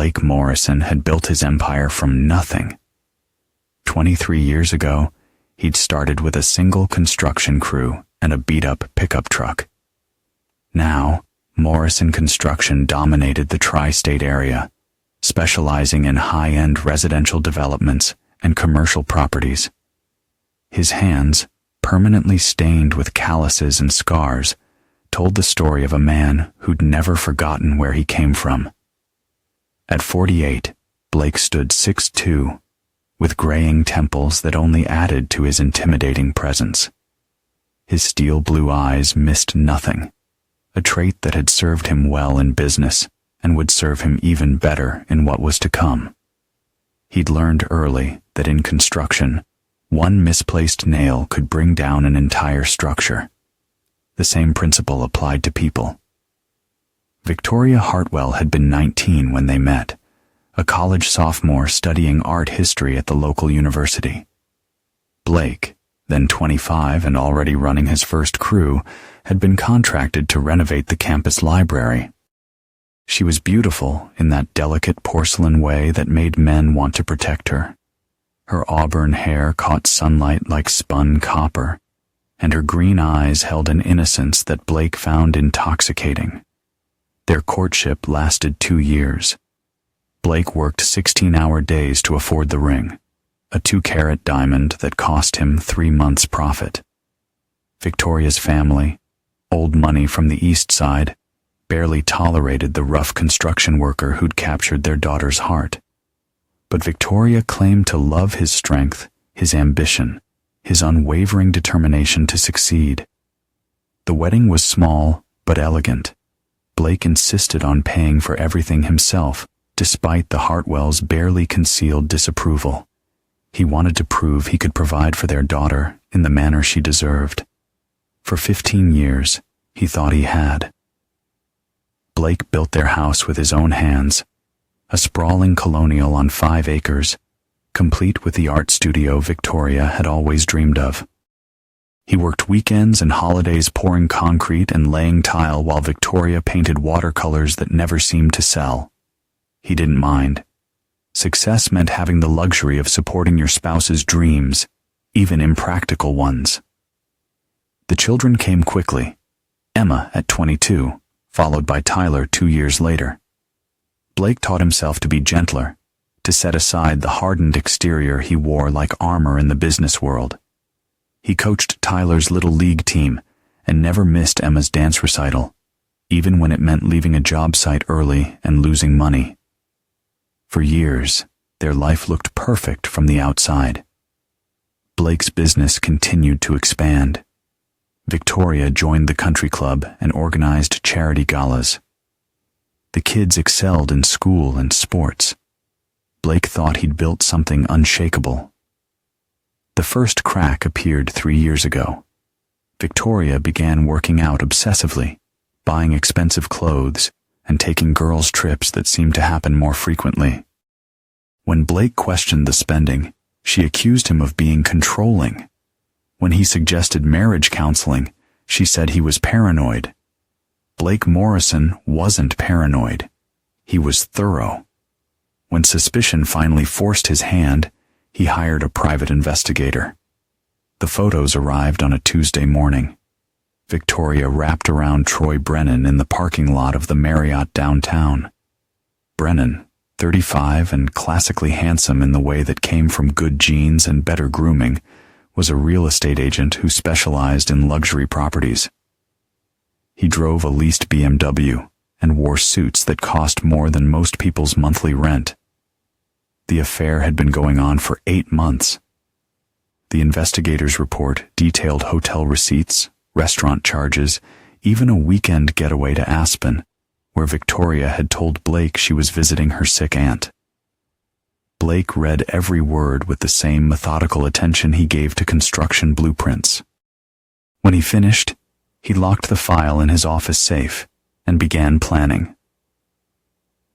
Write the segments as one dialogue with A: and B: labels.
A: Blake Morrison had built his empire from nothing. 23 years ago, he'd started with a single construction crew and a beat-up pickup truck. Now, Morrison Construction dominated the tri-state area, specializing in high-end residential developments and commercial properties. His hands, permanently stained with calluses and scars, told the story of a man who'd never forgotten where he came from. At 48, Blake stood 6'2", with graying temples that only added to his intimidating presence. His steel blue eyes missed nothing, a trait that had served him well in business and would serve him even better in what was to come. He'd learned early that in construction, one misplaced nail could bring down an entire structure. The same principle applied to people. Victoria Hartwell had been 19 when they met, a college sophomore studying art history at the local university. Blake, then 25 and already running his first crew, had been contracted to renovate the campus library. She was beautiful in that delicate porcelain way that made men want to protect her. Her auburn hair caught sunlight like spun copper, and her green eyes held an innocence that Blake found intoxicating. Their courtship lasted 2 years. Blake worked 16-hour days to afford the ring, a 2-carat diamond that cost him 3 months' profit. Victoria's family, old money from the East Side, barely tolerated the rough construction worker who'd captured their daughter's heart. But Victoria claimed to love his strength, his ambition, his unwavering determination to succeed. The wedding was small but elegant. Blake insisted on paying for everything himself, despite the Hartwells' barely concealed disapproval. He wanted to prove he could provide for their daughter in the manner she deserved. For 15 years, he thought he had. Blake built their house with his own hands, a sprawling colonial on 5 acres, complete with the art studio Victoria had always dreamed of. He worked weekends and holidays pouring concrete and laying tile while Victoria painted watercolors that never seemed to sell. He didn't mind. Success meant having the luxury of supporting your spouse's dreams, even impractical ones. The children came quickly. Emma at 22, followed by Tyler 2 years later. Blake taught himself to be gentler, to set aside the hardened exterior he wore like armor in the business world. He coached Tyler's little league team and never missed Emma's dance recital, even when it meant leaving a job site early and losing money. For years, their life looked perfect from the outside. Blake's business continued to expand. Victoria joined the country club and organized charity galas. The kids excelled in school and sports. Blake thought he'd built something unshakable. The first crack appeared 3 years ago. Victoria began working out obsessively, buying expensive clothes, and taking girls' trips that seemed to happen more frequently. When Blake questioned the spending, she accused him of being controlling. When he suggested marriage counseling, she said he was paranoid. Blake Morrison wasn't paranoid. He was thorough. When suspicion finally forced his hand, he hired a private investigator. The photos arrived on a Tuesday morning. Victoria wrapped around Troy Brennan in the parking lot of the Marriott downtown. Brennan, 35 and classically handsome in the way that came from good genes and better grooming, was a real estate agent who specialized in luxury properties. He drove a leased BMW and wore suits that cost more than most people's monthly rent. The affair had been going on for 8 months. The investigator's report detailed hotel receipts, restaurant charges, even a weekend getaway to Aspen, where Victoria had told Blake she was visiting her sick aunt. Blake read every word with the same methodical attention he gave to construction blueprints. When he finished, he locked the file in his office safe and began planning.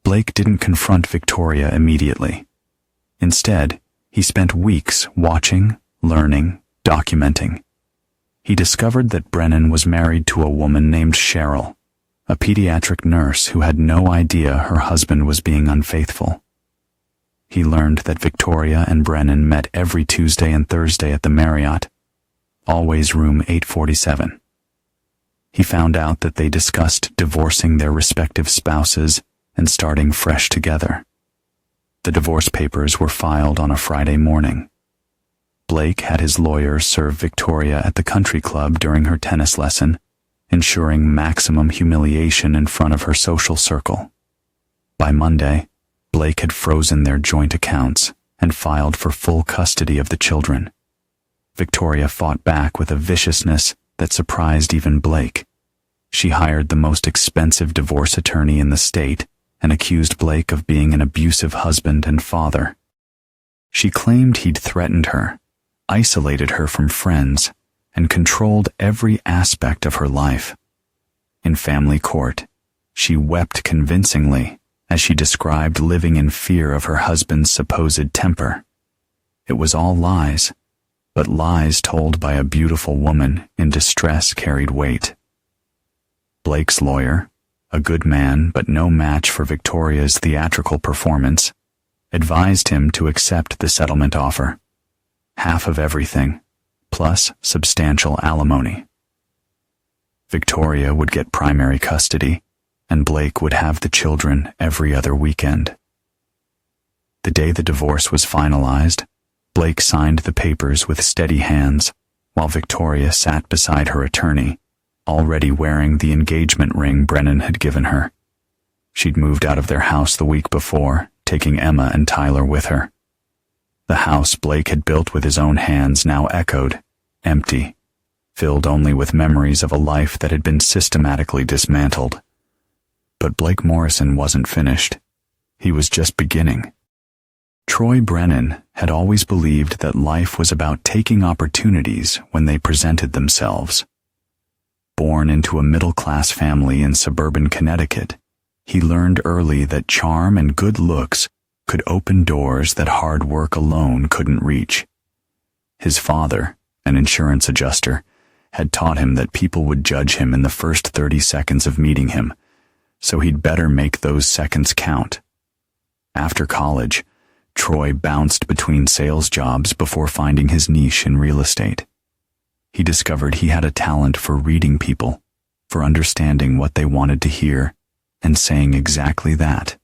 A: Blake didn't confront Victoria immediately. Instead, he spent weeks watching, learning, documenting. He discovered that Brennan was married to a woman named Cheryl, a pediatric nurse who had no idea her husband was being unfaithful. He learned that Victoria and Brennan met every Tuesday and Thursday at the Marriott, always room 847. He found out that they discussed divorcing their respective spouses and starting fresh together. The divorce papers were filed on a Friday morning. Blake had his lawyer serve Victoria at the country club during her tennis lesson, ensuring maximum humiliation in front of her social circle. By Monday, Blake had frozen their joint accounts and filed for full custody of the children. Victoria fought back with a viciousness that surprised even Blake. She hired the most expensive divorce attorney in the state and accused Blake of being an abusive husband and father. She claimed he'd threatened her, isolated her from friends, and controlled every aspect of her life. In family court, she wept convincingly as she described living in fear of her husband's supposed temper. It was all lies, but lies told by a beautiful woman in distress carried weight. Blake's lawyer, a good man but no match for Victoria's theatrical performance, advised him to accept the settlement offer. Half of everything, plus substantial alimony. Victoria would get primary custody, and Blake would have the children every other weekend. The day the divorce was finalized, Blake signed the papers with steady hands, while Victoria sat beside her attorney, already wearing the engagement ring Brennan had given her. She'd moved out of their house the week before, taking Emma and Tyler with her. The house Blake had built with his own hands now echoed, empty, filled only with memories of a life that had been systematically dismantled. But Blake Morrison wasn't finished. He was just beginning. Troy Brennan had always believed that life was about taking opportunities when they presented themselves. Born into a middle-class family in suburban Connecticut, he learned early that charm and good looks could open doors that hard work alone couldn't reach. His father, an insurance adjuster, had taught him that people would judge him in the first 30 seconds of meeting him, so he'd better make those seconds count. After college, Troy bounced between sales jobs before finding his niche in real estate. He discovered he had a talent for reading people, for understanding what they wanted to hear, and saying exactly that.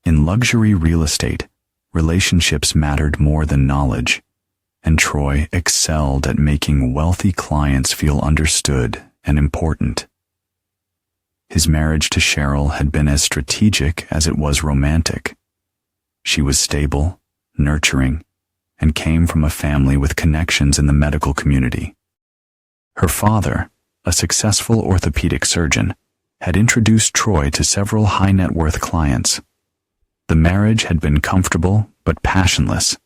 A: In luxury real estate, relationships mattered more than knowledge, and Troy excelled at making wealthy clients feel understood and important. His marriage to Cheryl had been as strategic as it was romantic. She was stable, nurturing, and came from a family with connections in the medical community. Her father, a successful orthopedic surgeon, had introduced Troy to several high-net-worth clients. The marriage had been comfortable but passionless,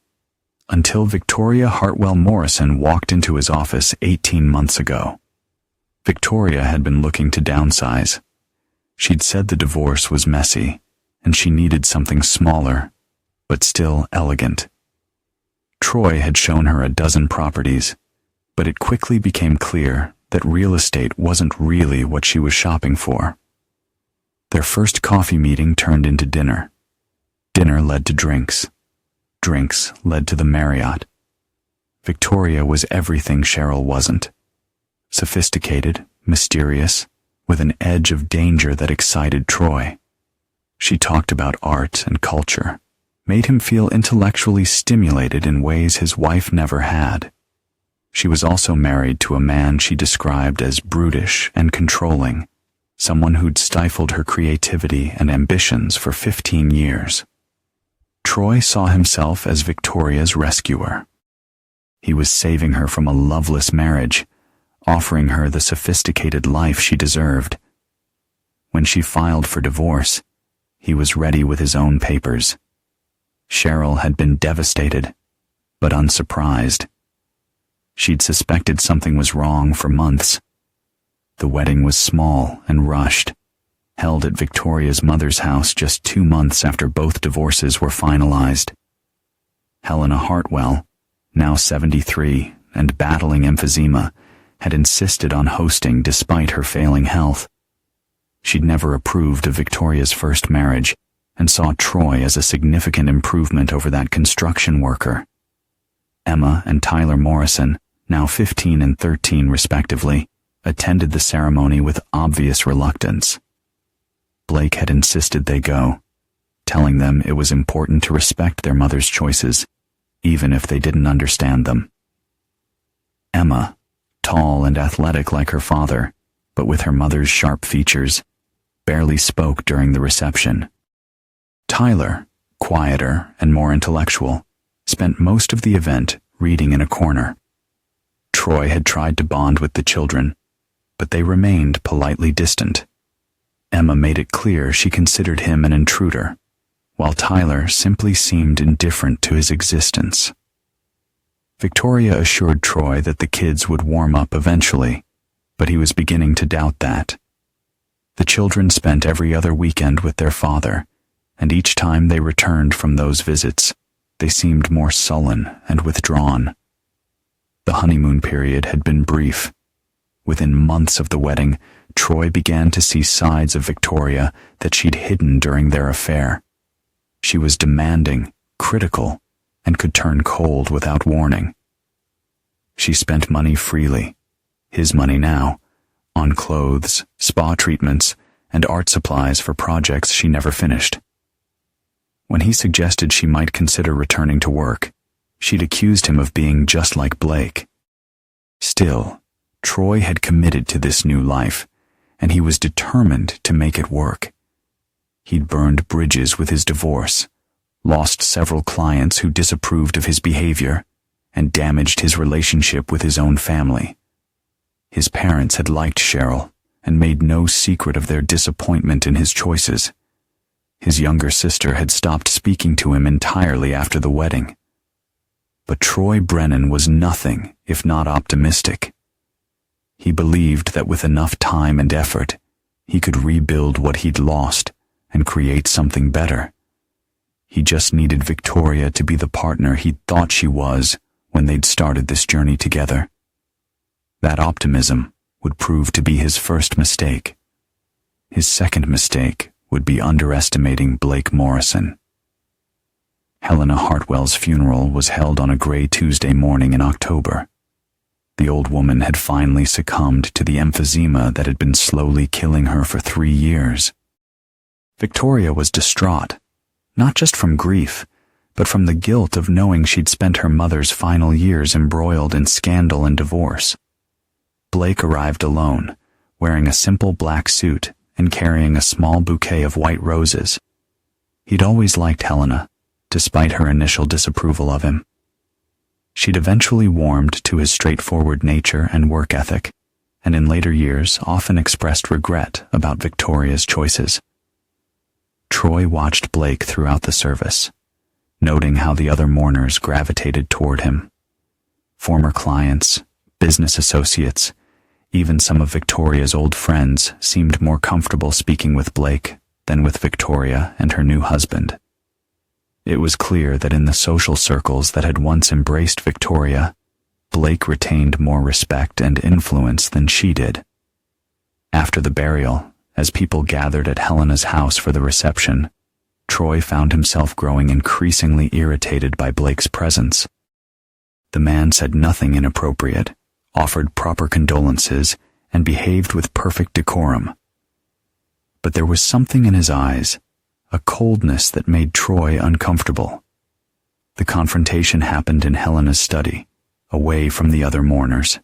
A: until Victoria Hartwell Morrison walked into his office 18 months ago. Victoria had been looking to downsize. She'd said the divorce was messy, and she needed something smaller, but still elegant. Troy had shown her a dozen properties, but it quickly became clear that real estate wasn't really what she was shopping for. Their first coffee meeting turned into dinner. Dinner led to drinks. Drinks led to the Marriott. Victoria was everything Cheryl wasn't. Sophisticated, mysterious, with an edge of danger that excited Troy. She talked about art and culture, made him feel intellectually stimulated in ways his wife never had. She was also married to a man she described as brutish and controlling, someone who'd stifled her creativity and ambitions for 15 years. Troy saw himself as Victoria's rescuer. He was saving her from a loveless marriage, offering her the sophisticated life she deserved. When she filed for divorce, he was ready with his own papers. Cheryl had been devastated, but unsurprised. She'd suspected something was wrong for months. The wedding was small and rushed, held at Victoria's mother's house just 2 months after both divorces were finalized. Helena Hartwell, now 73 and battling emphysema, had insisted on hosting despite her failing health. She'd never approved of Victoria's first marriage and saw Troy as a significant improvement over that construction worker. Emma and Tyler Morrison, now 15 and 13 respectively, attended the ceremony with obvious reluctance. Blake had insisted they go, telling them it was important to respect their mother's choices, even if they didn't understand them. Emma, tall and athletic like her father, but with her mother's sharp features, barely spoke during the reception. Tyler, quieter and more intellectual, spent most of the event reading in a corner. Troy had tried to bond with the children, but they remained politely distant. Emma made it clear she considered him an intruder, while Tyler simply seemed indifferent to his existence. Victoria assured Troy that the kids would warm up eventually, but he was beginning to doubt that. The children spent every other weekend with their father, and each time they returned from those visits, they seemed more sullen and withdrawn. The honeymoon period had been brief. Within months of the wedding, Troy began to see sides of Victoria that she'd hidden during their affair. She was demanding, critical, and could turn cold without warning. She spent money freely, his money now, on clothes, spa treatments, and art supplies for projects she never finished. When he suggested she might consider returning to work, she'd accused him of being just like Blake. Still, Troy had committed to this new life, and he was determined to make it work. He'd burned bridges with his divorce, lost several clients who disapproved of his behavior, and damaged his relationship with his own family. His parents had liked Cheryl and made no secret of their disappointment in his choices. His younger sister had stopped speaking to him entirely after the wedding. But Troy Brennan was nothing if not optimistic. He believed that with enough time and effort, he could rebuild what he'd lost and create something better. He just needed Victoria to be the partner he'd thought she was when they'd started this journey together. That optimism would prove to be his first mistake. His second mistake would be underestimating Blake Morrison. Helena Hartwell's funeral was held on a gray Tuesday morning in October. The old woman had finally succumbed to the emphysema that had been slowly killing her for 3 years. Victoria was distraught, not just from grief, but from the guilt of knowing she'd spent her mother's final years embroiled in scandal and divorce. Blake arrived alone, wearing a simple black suit and carrying a small bouquet of white roses. He'd always liked Helena, despite her initial disapproval of him. She'd eventually warmed to his straightforward nature and work ethic, and in later years often expressed regret about Victoria's choices. Troy watched Blake throughout the service, noting how the other mourners gravitated toward him. Former clients, business associates, even some of Victoria's old friends seemed more comfortable speaking with Blake than with Victoria and her new husband. It was clear that in the social circles that had once embraced Victoria, Blake retained more respect and influence than she did. After the burial, as people gathered at Helena's house for the reception, Troy found himself growing increasingly irritated by Blake's presence. The man said nothing inappropriate, offered proper condolences, and behaved with perfect decorum. But there was something in his eyes, a coldness that made Troy uncomfortable. The confrontation happened in Helena's study, away from the other mourners.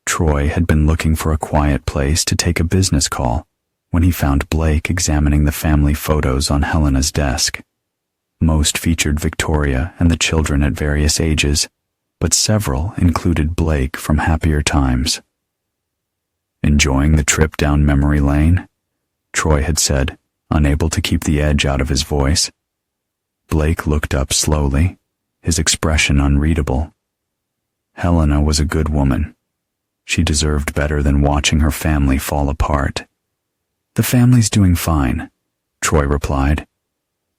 A: Troy had been looking for a quiet place to take a business call when he found Blake examining the family photos on Helena's desk. Most featured Victoria and the children at various ages, but several included Blake from happier times. "Enjoying the trip down memory lane?" Troy had said, unable to keep the edge out of his voice. Blake looked up slowly, his expression unreadable. Helena was a good woman. She deserved better than watching her family fall apart. "The family's doing fine," Troy replied.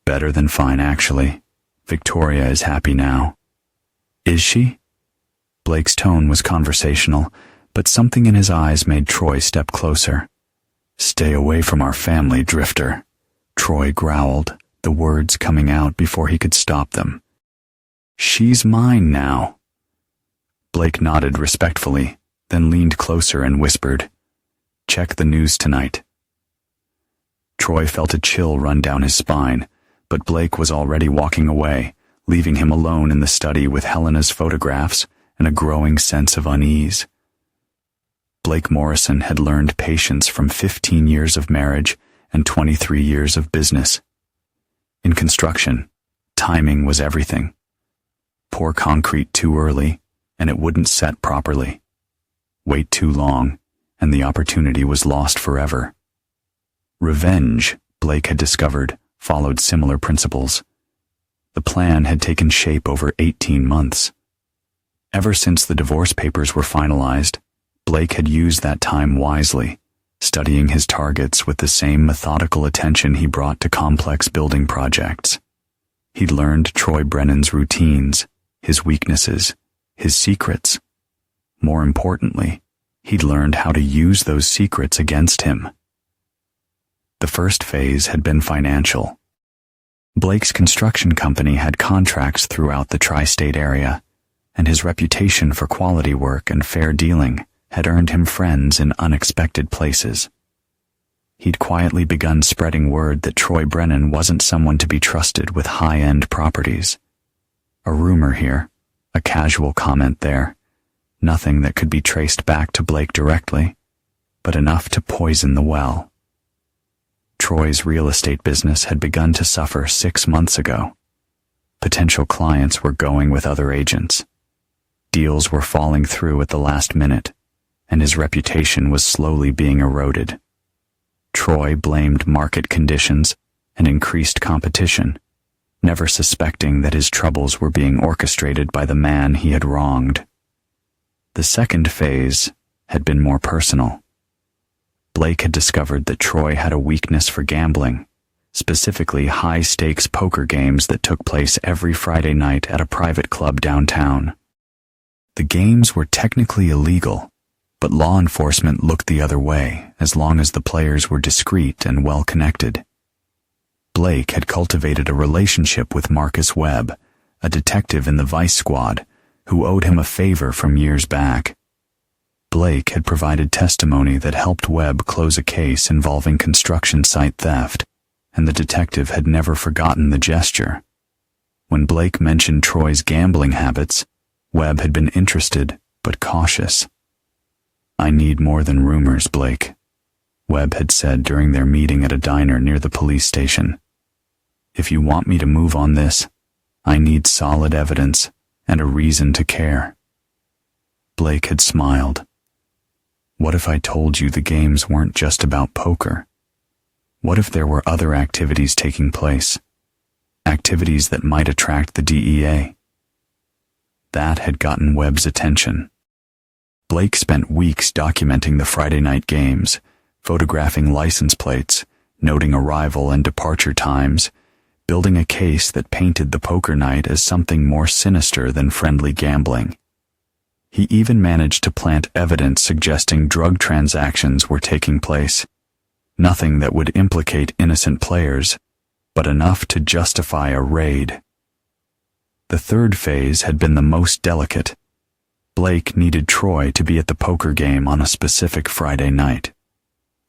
A: "Better than fine, actually. Victoria is happy now." "Is she?" Blake's tone was conversational, but something in his eyes made Troy step closer. "Stay away from our family, drifter," Troy growled, the words coming out before he could stop them. "She's mine now." Blake nodded respectfully, then leaned closer and whispered, "Check the news tonight." Troy felt a chill run down his spine, but Blake was already walking away, leaving him alone in the study with Helena's photographs and a growing sense of unease. Blake Morrison had learned patience from 15 years of marriage and 23 years of business. In construction, timing was everything. Pour concrete too early, and it wouldn't set properly. Wait too long, and the opportunity was lost forever. Revenge, Blake had discovered, followed similar principles. The plan had taken shape over 18 months. Ever since the divorce papers were finalized, Blake had used that time wisely, studying his targets with the same methodical attention he brought to complex building projects. He'd learned Troy Brennan's routines, his weaknesses, his secrets. More importantly, he'd learned how to use those secrets against him. The first phase had been financial. Blake's construction company had contracts throughout the tri-state area, and his reputation for quality work and fair dealing had earned him friends in unexpected places. He'd quietly begun spreading word that Troy Brennan wasn't someone to be trusted with high-end properties. A rumor here, a casual comment there, nothing that could be traced back to Blake directly, but enough to poison the well. Troy's real estate business had begun to suffer 6 months ago. Potential clients were going with other agents. Deals were falling through at the last minute, and his reputation was slowly being eroded. Troy blamed market conditions and increased competition, never suspecting that his troubles were being orchestrated by the man he had wronged. The second phase had been more personal. Blake had discovered that Troy had a weakness for gambling, specifically high-stakes poker games that took place every Friday night at a private club downtown. The games were technically illegal, but law enforcement looked the other way as long as the players were discreet and well-connected. Blake had cultivated a relationship with Marcus Webb, a detective in the Vice Squad, who owed him a favor from years back. Blake had provided testimony that helped Webb close a case involving construction site theft, and the detective had never forgotten the gesture. When Blake mentioned Troy's gambling habits, Webb had been interested but cautious. "I need more than rumors, Blake," Webb had said during their meeting at a diner near the police station. "If you want me to move on this, I need solid evidence and a reason to care." Blake had smiled. "What if I told you the games weren't just about poker? What if there were other activities taking place? Activities that might attract the DEA?" That had gotten Webb's attention. Blake spent weeks documenting the Friday night games, photographing license plates, noting arrival and departure times, building a case that painted the poker night as something more sinister than friendly gambling. He even managed to plant evidence suggesting drug transactions were taking place. Nothing that would implicate innocent players, but enough to justify a raid. The third phase had been the most delicate. Blake needed Troy to be at the poker game on a specific Friday night,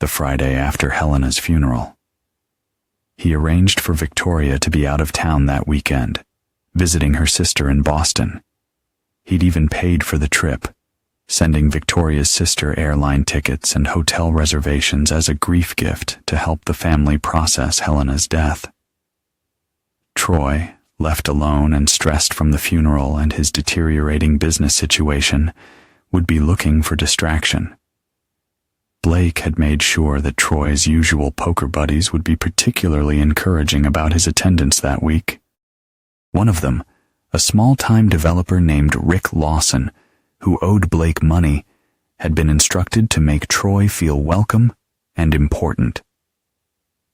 A: the Friday after Helena's funeral. He arranged for Victoria to be out of town that weekend, visiting her sister in Boston. He'd even paid for the trip, sending Victoria's sister airline tickets and hotel reservations as a grief gift to help the family process Helena's death. Troy, left alone and stressed from the funeral and his deteriorating business situation, would be looking for distraction. Blake had made sure that Troy's usual poker buddies would be particularly encouraging about his attendance that week. One of them, a small-time developer named Rick Lawson, who owed Blake money, had been instructed to make Troy feel welcome and important.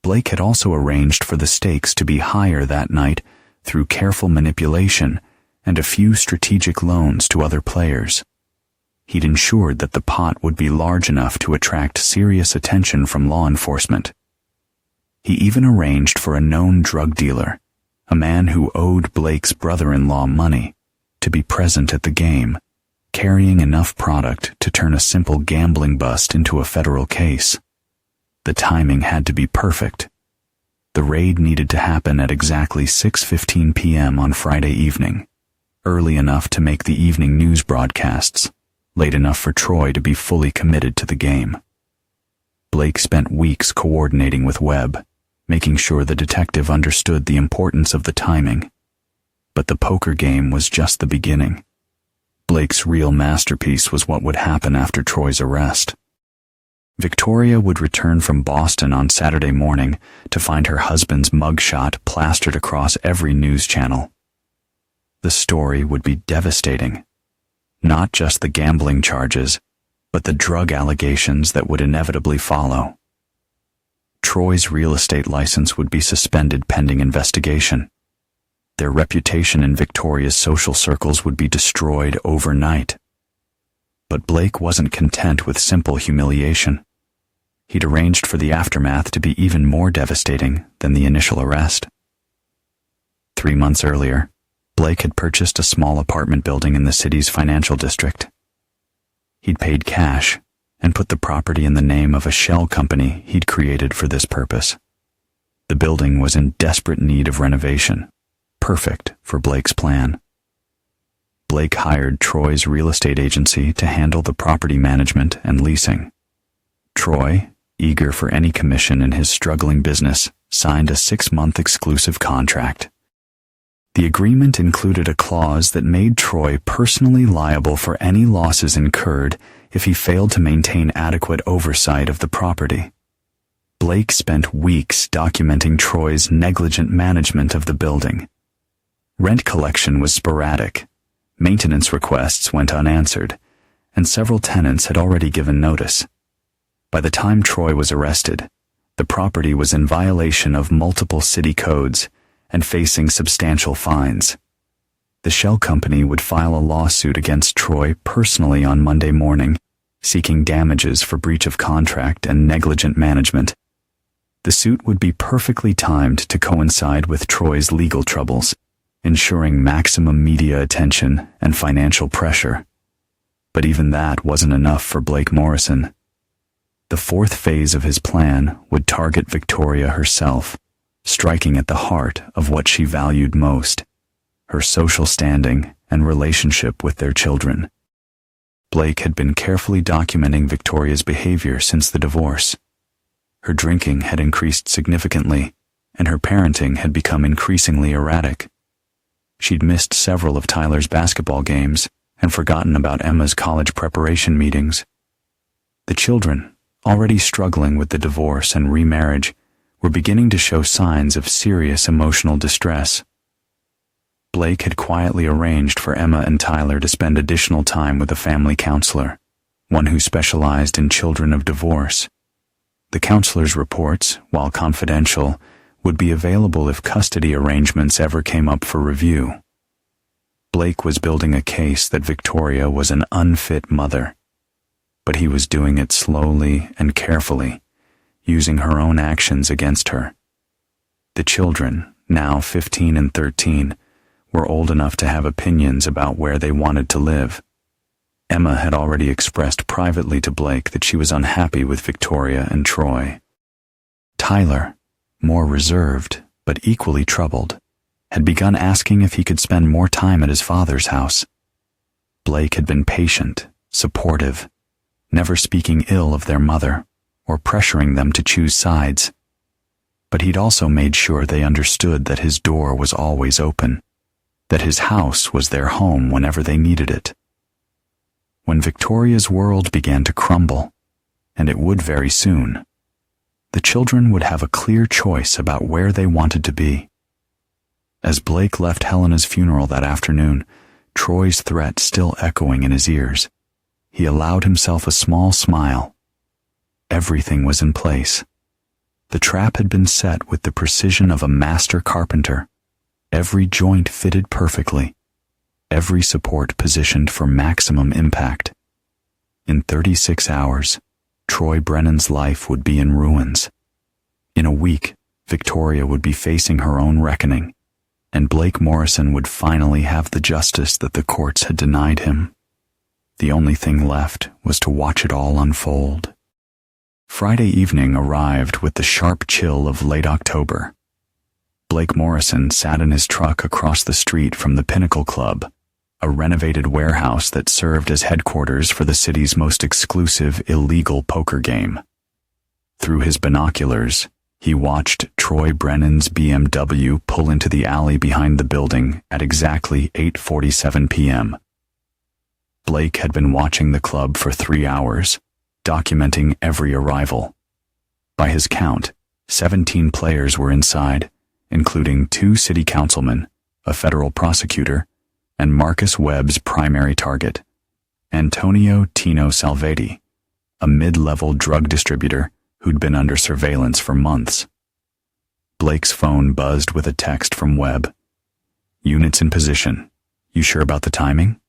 A: Blake had also arranged for the stakes to be higher that night through careful manipulation and a few strategic loans to other players. he'd ensured that the pot would be large enough to attract serious attention from law enforcement. He even arranged for a known drug dealer, a man who owed Blake's brother-in-law money, to be present at the game, carrying enough product to turn a simple gambling bust into a federal case. The timing had to be perfect. The raid needed to happen at exactly 6:15 p.m. on Friday evening, early enough to make the evening news broadcasts, late enough for Troy to be fully committed to the game. Blake spent weeks coordinating with Webb, making sure the detective understood the importance of the timing. But the poker game was just the beginning. Blake's real masterpiece was what would happen after Troy's arrest. Victoria would return from Boston on Saturday morning to find her husband's mugshot plastered across every news channel. The story would be devastating. Not just the gambling charges, but the drug allegations that would inevitably follow. Troy's real estate license would be suspended pending investigation. Their reputation in Victoria's social circles would be destroyed overnight. But Blake wasn't content with simple humiliation. He'd arranged for the aftermath to be even more devastating than the initial arrest. 3 months earlier, Blake had purchased a small apartment building in the city's financial district. He'd paid cash and put the property in the name of a shell company he'd created for this purpose. The building was in desperate need of renovation, perfect for Blake's plan. Blake hired Troy's real estate agency to handle the property management and leasing. Troy, eager for any commission in his struggling business, signed a 6-month exclusive contract. The agreement included a clause that made Troy personally liable for any losses incurred if he failed to maintain adequate oversight of the property. Blake spent weeks documenting Troy's negligent management of the building. Rent collection was sporadic, maintenance requests went unanswered, and several tenants had already given notice. By the time Troy was arrested, the property was in violation of multiple city codes and facing substantial fines. The shell company would file a lawsuit against Troy personally on Monday morning, seeking damages for breach of contract and negligent management. The suit would be perfectly timed to coincide with Troy's legal troubles, ensuring maximum media attention and financial pressure. But even that wasn't enough for Blake Morrison. The fourth phase of his plan would target Victoria herself, striking at the heart of what she valued most, her social standing and relationship with their children. Blake had been carefully documenting Victoria's behavior since the divorce. Her drinking had increased significantly, and her parenting had become increasingly erratic. She'd missed several of Tyler's basketball games and forgotten about Emma's college preparation meetings. The children, already struggling with the divorce and remarriage, were beginning to show signs of serious emotional distress. Blake had quietly arranged for Emma and Tyler to spend additional time with a family counselor, one who specialized in children of divorce. The counselor's reports, while confidential, would be available if custody arrangements ever came up for review. Blake was building a case that Victoria was an unfit mother, but he was doing it slowly and carefully, using her own actions against her. The children, now 15 and 13, were old enough to have opinions about where they wanted to live. Emma had already expressed privately to Blake that she was unhappy with Victoria and Troy. Tyler, more reserved but equally troubled, had begun asking if he could spend more time at his father's house. Blake had been patient, supportive, never speaking ill of their mother or pressuring them to choose sides. But he'd also made sure they understood that his door was always open, that his house was their home whenever they needed it. When Victoria's world began to crumble, and it would very soon, the children would have a clear choice about where they wanted to be. As Blake left Helena's funeral that afternoon, Troy's threat still echoing in his ears, he allowed himself a small smile. Everything was in place. The trap had been set with the precision of a master carpenter. Every joint fitted perfectly, every support positioned for maximum impact. In 36 hours, Troy Brennan's life would be in ruins. In a week, Victoria would be facing her own reckoning, and Blake Morrison would finally have the justice that the courts had denied him. The only thing left was to watch it all unfold. Friday evening arrived with the sharp chill of late October. Blake Morrison sat in his truck across the street from the Pinnacle Club, a renovated warehouse that served as headquarters for the city's most exclusive illegal poker game. Through his binoculars, he watched Troy Brennan's BMW pull into the alley behind the building at exactly 8:47 p.m. Blake had been watching the club for 3 hours, documenting every arrival. By his count, 17 players were inside, including 2 city councilmen, a federal prosecutor, and Marcus Webb's primary target, Antonio Tino Salvetti, a mid-level drug distributor who'd been under surveillance for months. Blake's phone buzzed with a text from Webb. "Units in position. You sure about the timing?"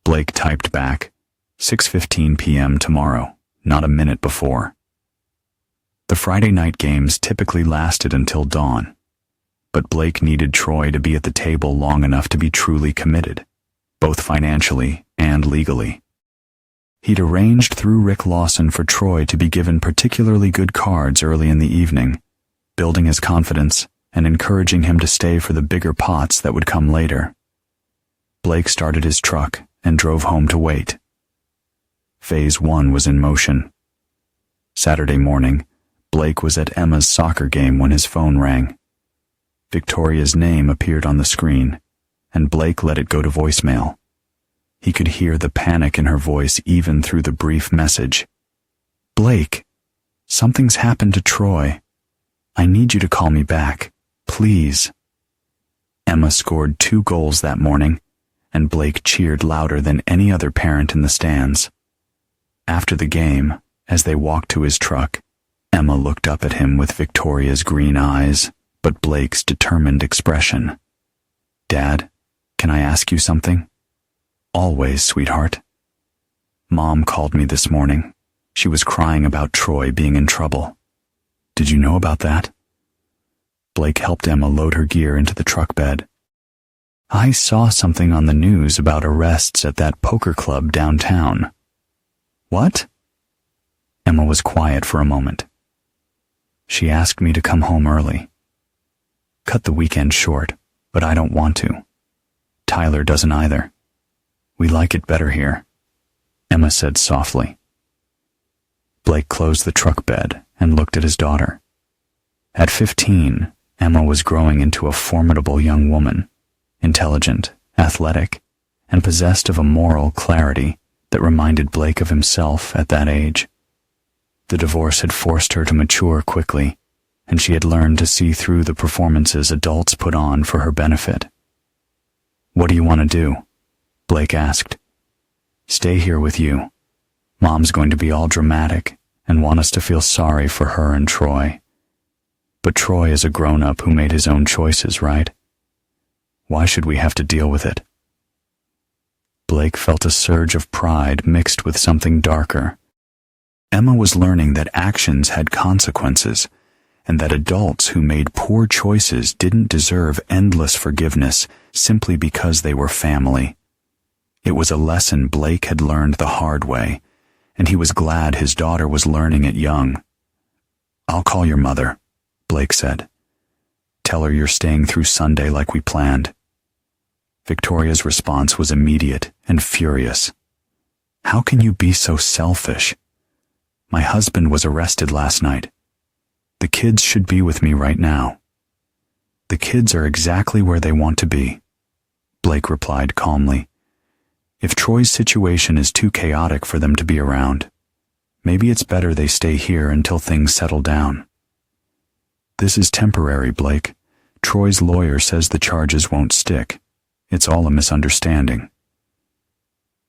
A: Blake typed back, 6:15 p.m. tomorrow, not a minute before. The Friday night games typically lasted until dawn, but Blake needed Troy to be at the table long enough to be truly committed, both financially and legally. He'd arranged through Rick Lawson for Troy to be given particularly good cards early in the evening, building his confidence and encouraging him to stay for the bigger pots that would come later. Blake started his truck and drove home to wait. Phase 1 was in motion. Saturday morning, Blake was at Emma's soccer game when his phone rang. Victoria's name appeared on the screen, and Blake let it go to voicemail. He could hear the panic in her voice even through the brief message. "Blake, something's happened to Troy. I need you to call me back, please." Emma scored 2 goals that morning, and Blake cheered louder than any other parent in the stands. After the game, as they walked to his truck, Emma looked up at him with Victoria's green eyes, but Blake's determined expression. "Dad, can I ask you something?" "Always, sweetheart." "Mom called me this morning. She was crying about Troy being in trouble. Did you know about that?" Blake helped Emma load her gear into the truck bed. "I saw something on the news about arrests at that poker club downtown." "What?" Emma was quiet for a moment. "She asked me to come home early. Cut the weekend short, but I don't want to. Tyler doesn't either. We like it better here," Emma said softly. Blake closed the truck bed and looked at his daughter. At 15, Emma was growing into a formidable young woman, intelligent, athletic, and possessed of a moral clarity that reminded Blake of himself at that age. The divorce had forced her to mature quickly, and she had learned to see through the performances adults put on for her benefit. "What do you want to do?" Blake asked. "Stay here with you. Mom's going to be all dramatic and want us to feel sorry for her and Troy. But Troy is a grown-up who made his own choices, right? Why should we have to deal with it?" Blake felt a surge of pride mixed with something darker. Emma was learning that actions had consequences, and that adults who made poor choices didn't deserve endless forgiveness simply because they were family. It was a lesson Blake had learned the hard way, and he was glad his daughter was learning it young. "I'll call your mother," Blake said. "Tell her you're staying through Sunday like we planned." Victoria's response was immediate and furious. "How can you be so selfish? My husband was arrested last night. The kids should be with me right now." "The kids are exactly where they want to be," Blake replied calmly. "If Troy's situation is too chaotic for them to be around, maybe it's better they stay here until things settle down." "This is temporary, Blake. Troy's lawyer says the charges won't stick. It's all a misunderstanding."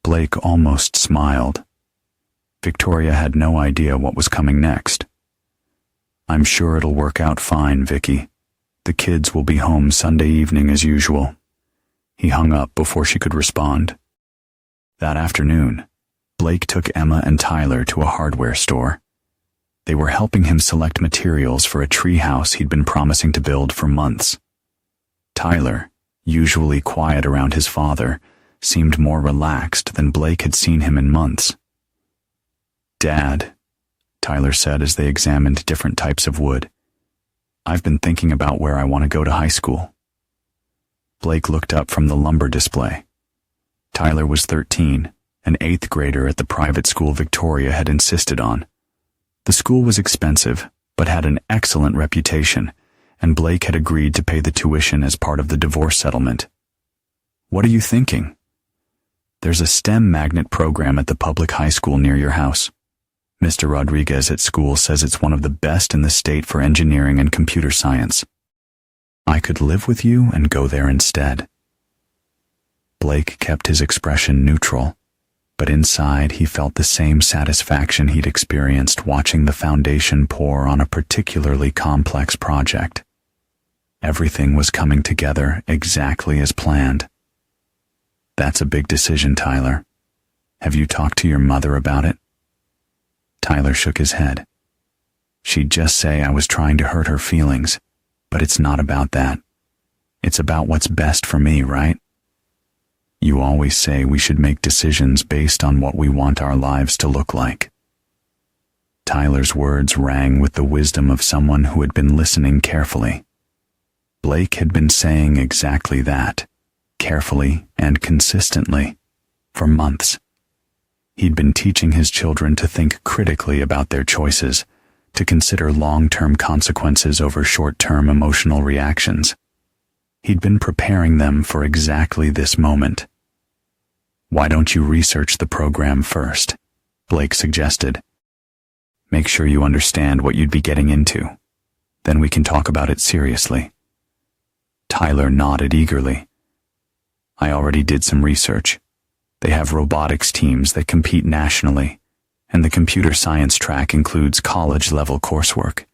A: Blake almost smiled. Victoria had no idea what was coming next. "I'm sure it'll work out fine, Vicky. The kids will be home Sunday evening as usual." He hung up before she could respond. That afternoon, Blake took Emma and Tyler to a hardware store. They were helping him select materials for a treehouse he'd been promising to build for months. Tyler, usually quiet around his father, seemed more relaxed than Blake had seen him in months. "Dad," Tyler said as they examined different types of wood, "I've been thinking about where I want to go to high school." Blake looked up from the lumber display. Tyler was 13, an 8th grader at the private school Victoria had insisted on. The school was expensive, but had an excellent reputation, and Blake had agreed to pay the tuition as part of the divorce settlement. "What are you thinking?" "There's a STEM magnet program at the public high school near your house. Mr. Rodriguez at school says it's one of the best in the state for engineering and computer science. I could live with you and go there instead." Blake kept his expression neutral, but inside he felt the same satisfaction he'd experienced watching the foundation pour on a particularly complex project. Everything was coming together exactly as planned. "That's a big decision, Tyler. Have you talked to your mother about it?" Tyler shook his head. "She'd just say I was trying to hurt her feelings, but it's not about that. It's about what's best for me, right? You always say we should make decisions based on what we want our lives to look like." Tyler's words rang with the wisdom of someone who had been listening carefully. Blake had been saying exactly that, carefully and consistently, for months. He'd been teaching his children to think critically about their choices, to consider long-term consequences over short-term emotional reactions. He'd been preparing them for exactly this moment. "Why don't you research the program first?" Blake suggested. "Make sure you understand what you'd be getting into. Then we can talk about it seriously." Tyler nodded eagerly. "I already did some research. They have robotics teams that compete nationally, and the computer science track includes college-level coursework.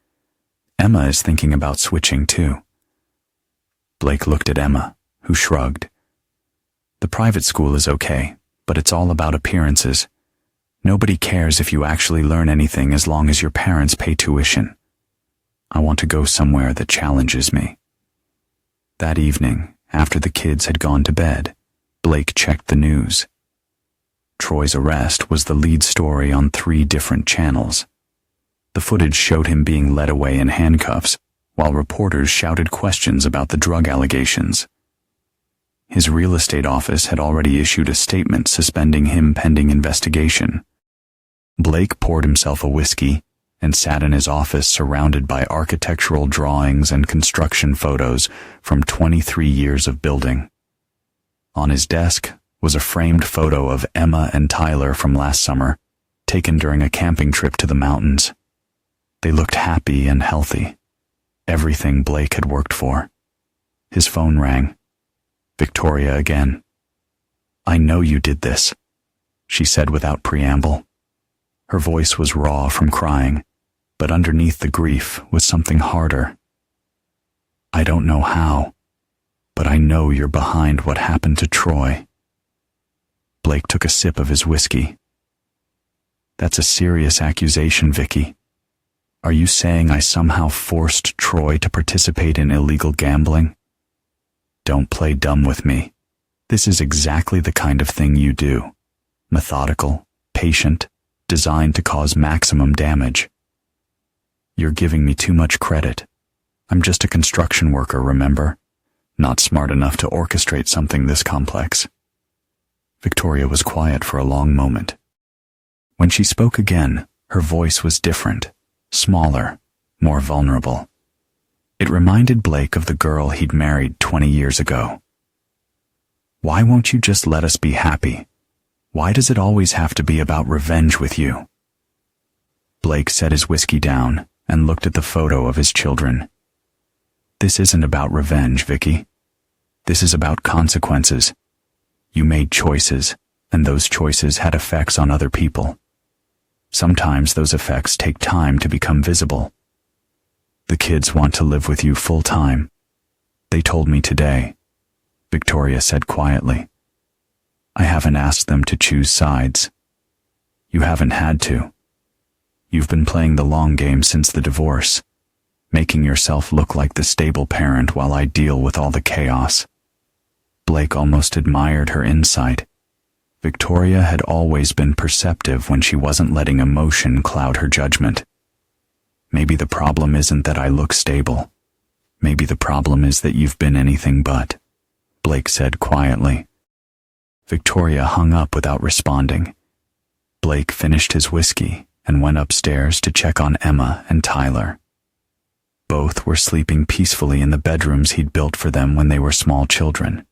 A: Emma is thinking about switching too." Blake looked at Emma, who shrugged. "The private school is okay, but it's all about appearances. Nobody cares if you actually learn anything as long as your parents pay tuition. I want to go somewhere that challenges me." That evening, after the kids had gone to bed, Blake checked the news. Troy's arrest was the lead story on 3 different channels. The footage showed him being led away in handcuffs, while reporters shouted questions about the drug allegations. His real estate office had already issued a statement suspending him pending investigation. Blake poured himself a whiskey and sat in his office surrounded by architectural drawings and construction photos from 23 years of building. On his desk was a framed photo of Emma and Tyler from last summer, taken during a camping trip to the mountains. They looked happy and healthy. Everything Blake had worked for. His phone rang. Victoria again. "I know you did this," she said without preamble. Her voice was raw from crying, but underneath the grief was something harder. "I don't know how, but I know you're behind what happened to Troy." Blake took a sip of his whiskey. "That's a serious accusation, Vicky. Are you saying I somehow forced Troy to participate in illegal gambling? Don't play dumb with me. This is exactly the kind of thing you do. Methodical, patient, designed to cause maximum damage. You're giving me too much credit. I'm just a construction worker, remember? Not smart enough to orchestrate something this complex." Victoria was quiet for a long moment. When she spoke again, her voice was different, smaller, more vulnerable. It reminded Blake of the girl he'd married 20 years ago. "Why won't you just let us be happy? Why does it always have to be about revenge with you?" Blake set his whiskey down and looked at the photo of his children. "This isn't about revenge, Vicky. This is about consequences. You made choices, and those choices had effects on other people. Sometimes those effects take time to become visible. The kids want to live with you full time. They told me today," Victoria said quietly. "I haven't asked them to choose sides. You haven't had to. You've been playing the long game since the divorce, making yourself look like the stable parent while I deal with all the chaos. Blake almost admired her insight. Victoria had always been perceptive when she wasn't letting emotion cloud her judgment. Maybe the problem isn't that I look stable. Maybe the problem is that you've been anything but, Blake said quietly. Victoria hung up without responding. Blake finished his whiskey and went upstairs to check on Emma and Tyler. Both were sleeping peacefully in the bedrooms he'd built for them when they were small children.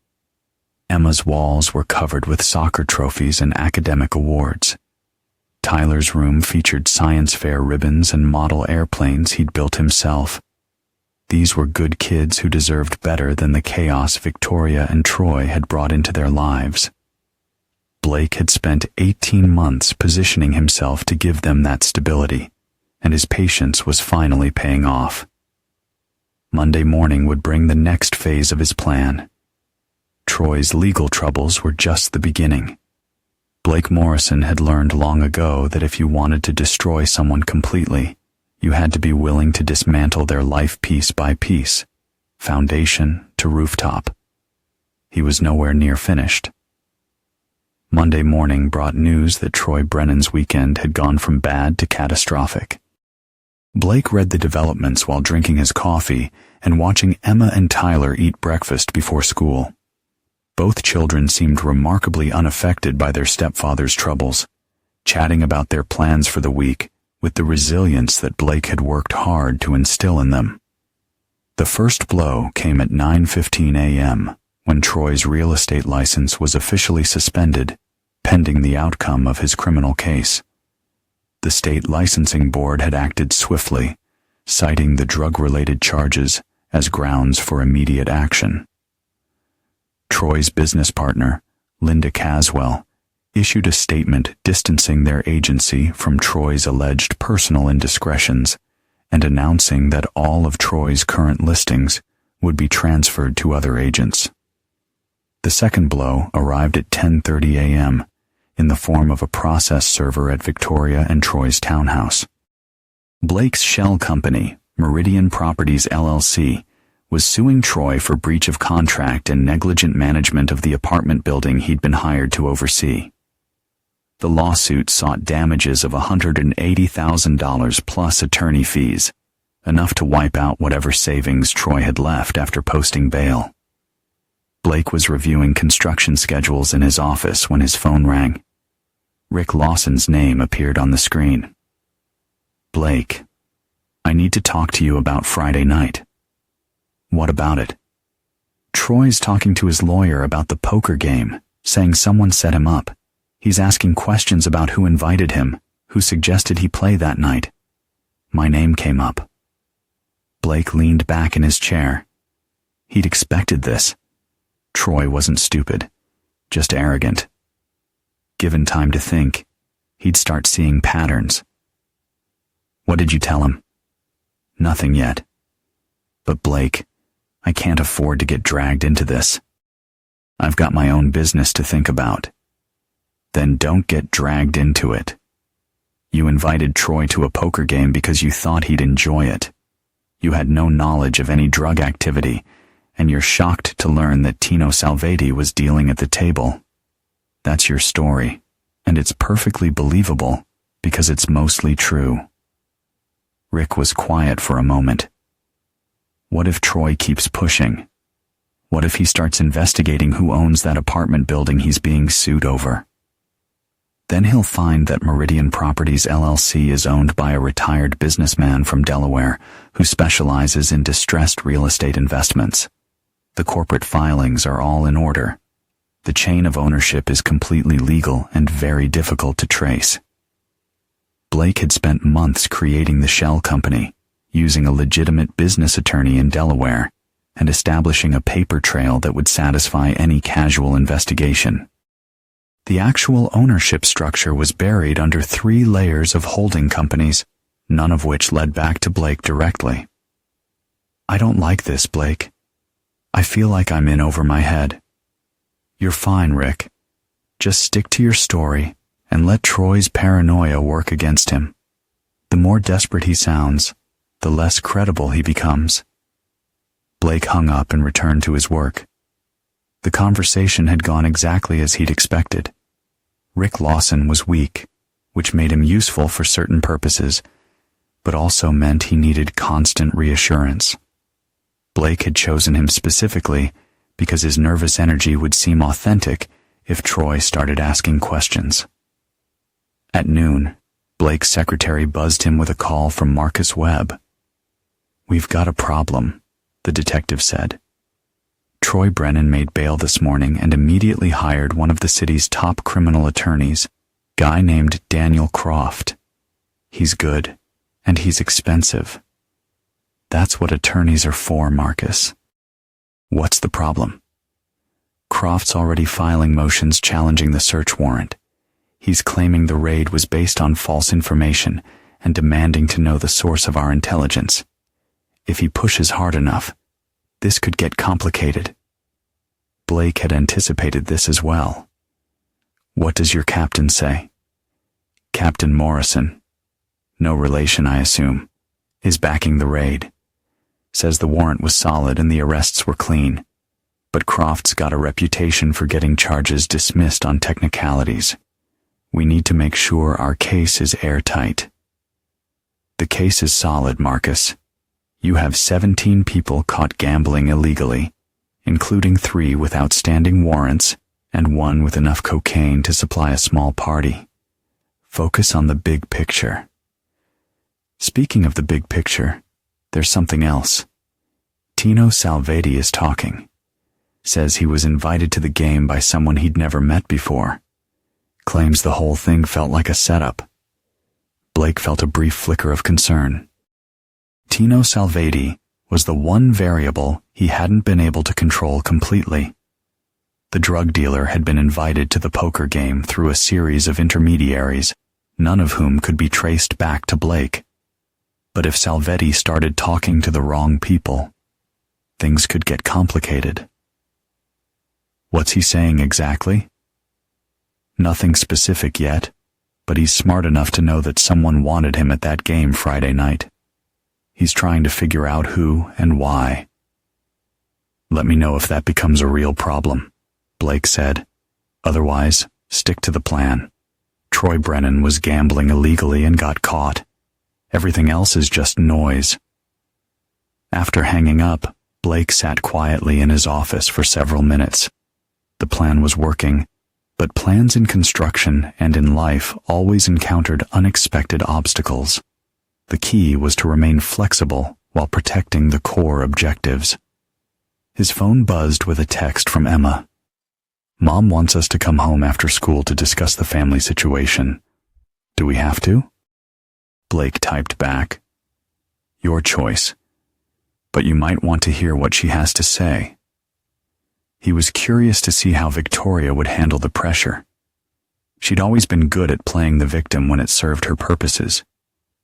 A: Emma's walls were covered with soccer trophies and academic awards. Tyler's room featured science fair ribbons and model airplanes he'd built himself. These were good kids who deserved better than the chaos Victoria and Troy had brought into their lives. Blake had spent 18 months positioning himself to give them that stability, and his patience was finally paying off. Monday morning would bring the next phase of his plan. Troy's legal troubles were just the beginning. Blake Morrison had learned long ago that if you wanted to destroy someone completely, you had to be willing to dismantle their life piece by piece, foundation to rooftop. He was nowhere near finished. Monday morning brought news that Troy Brennan's weekend had gone from bad to catastrophic. Blake read the developments while drinking his coffee and watching Emma and Tyler eat breakfast before school. Both children seemed remarkably unaffected by their stepfather's troubles, chatting about their plans for the week with the resilience that Blake had worked hard to instill in them. The first blow came at 9:15 a.m. when Troy's real estate license was officially suspended, pending the outcome of his criminal case. The state licensing board had acted swiftly, citing the drug-related charges as grounds for immediate action. Troy's business partner, Linda Caswell, issued a statement distancing their agency from Troy's alleged personal indiscretions and announcing that all of Troy's current listings would be transferred to other agents. The second blow arrived at 10:30 a.m. in the form of a process server at Victoria and Troy's townhouse. Blake's shell company, Meridian Properties LLC, was suing Troy for breach of contract and negligent management of the apartment building he'd been hired to oversee. The lawsuit sought damages of $180,000 plus attorney fees, enough to wipe out whatever savings Troy had left after posting bail. Blake was reviewing construction schedules in his office when his phone rang. Rick Lawson's name appeared on the screen. "Blake, I need to talk to you about Friday night." "What about it?" "Troy's talking to his lawyer about the poker game, saying someone set him up. He's asking questions about who invited him, who suggested he play that night. My name came up." Blake leaned back in his chair. He'd expected this. Troy wasn't stupid, just arrogant. Given time to think, he'd start seeing patterns. "What did you tell him?" "Nothing yet. But Blake, I can't afford to get dragged into this. I've got my own business to think about." "Then don't get dragged into it. You invited Troy to a poker game because you thought he'd enjoy it. You had no knowledge of any drug activity, and you're shocked to learn that Tino Salvati was dealing at the table. That's your story, and it's perfectly believable because it's mostly true." Rick was quiet for a moment. What if Troy keeps pushing? What if he starts investigating who owns that apartment building he's being sued over? Then he'll find that Meridian Properties LLC is owned by a retired businessman from Delaware who specializes in distressed real estate investments. The corporate filings are all in order. The chain of ownership is completely legal and very difficult to trace. Blake had spent months creating the shell company, using a legitimate business attorney in Delaware, and establishing a paper trail that would satisfy any casual investigation. The actual ownership structure was buried under 3 layers of holding companies, none of which led back to Blake directly. "I don't like this, Blake. I feel like I'm in over my head." "You're fine, Rick. Just stick to your story and let Troy's paranoia work against him. The more desperate he sounds, the less credible he becomes. Blake hung up and returned to his work. The conversation had gone exactly as he'd expected. Rick Lawson was weak, which made him useful for certain purposes, but also meant he needed constant reassurance. Blake had chosen him specifically because his nervous energy would seem authentic if Troy started asking questions. At noon, Blake's secretary buzzed him with a call from Marcus Webb. "We've got a problem," the detective said. Troy Brennan made bail this morning and immediately hired one of the city's top criminal attorneys, guy named Daniel Croft. He's good, and he's expensive. That's what attorneys are for, Marcus. What's the problem? Croft's already filing motions challenging the search warrant. He's claiming the raid was based on false information and demanding to know the source of our intelligence. If he pushes hard enough, this could get complicated. Blake had anticipated this as well. "What does your captain say?" "Captain Morrison, no relation I assume, is backing the raid. Says the warrant was solid and the arrests were clean, but Croft's got a reputation for getting charges dismissed on technicalities. We need to make sure our case is airtight." "The case is solid, Marcus. You have 17 people caught gambling illegally, including 3 with outstanding warrants and 1 with enough cocaine to supply a small party. Focus on the big picture." "Speaking of the big picture, there's something else. Tino Salvetti is talking. Says he was invited to the game by someone he'd never met before. Claims the whole thing felt like a setup." Blake felt a brief flicker of concern. Tino Salvetti was the one variable he hadn't been able to control completely. The drug dealer had been invited to the poker game through a series of intermediaries, none of whom could be traced back to Blake. But if Salvetti started talking to the wrong people, things could get complicated. "What's he saying exactly?" "Nothing specific yet, but he's smart enough to know that someone wanted him at that game Friday night. He's trying to figure out who and why." "Let me know if that becomes a real problem," Blake said. "Otherwise, stick to the plan. Troy Brennan was gambling illegally and got caught. Everything else is just noise." After hanging up, Blake sat quietly in his office for several minutes. The plan was working, but plans in construction and in life always encountered unexpected obstacles. The key was to remain flexible while protecting the core objectives. His phone buzzed with a text from Emma. "Mom wants us to come home after school to discuss the family situation. Do we have to?" Blake typed back, "Your choice, but you might want to hear what she has to say." He was curious to see how Victoria would handle the pressure. She'd always been good at playing the victim when it served her purposes,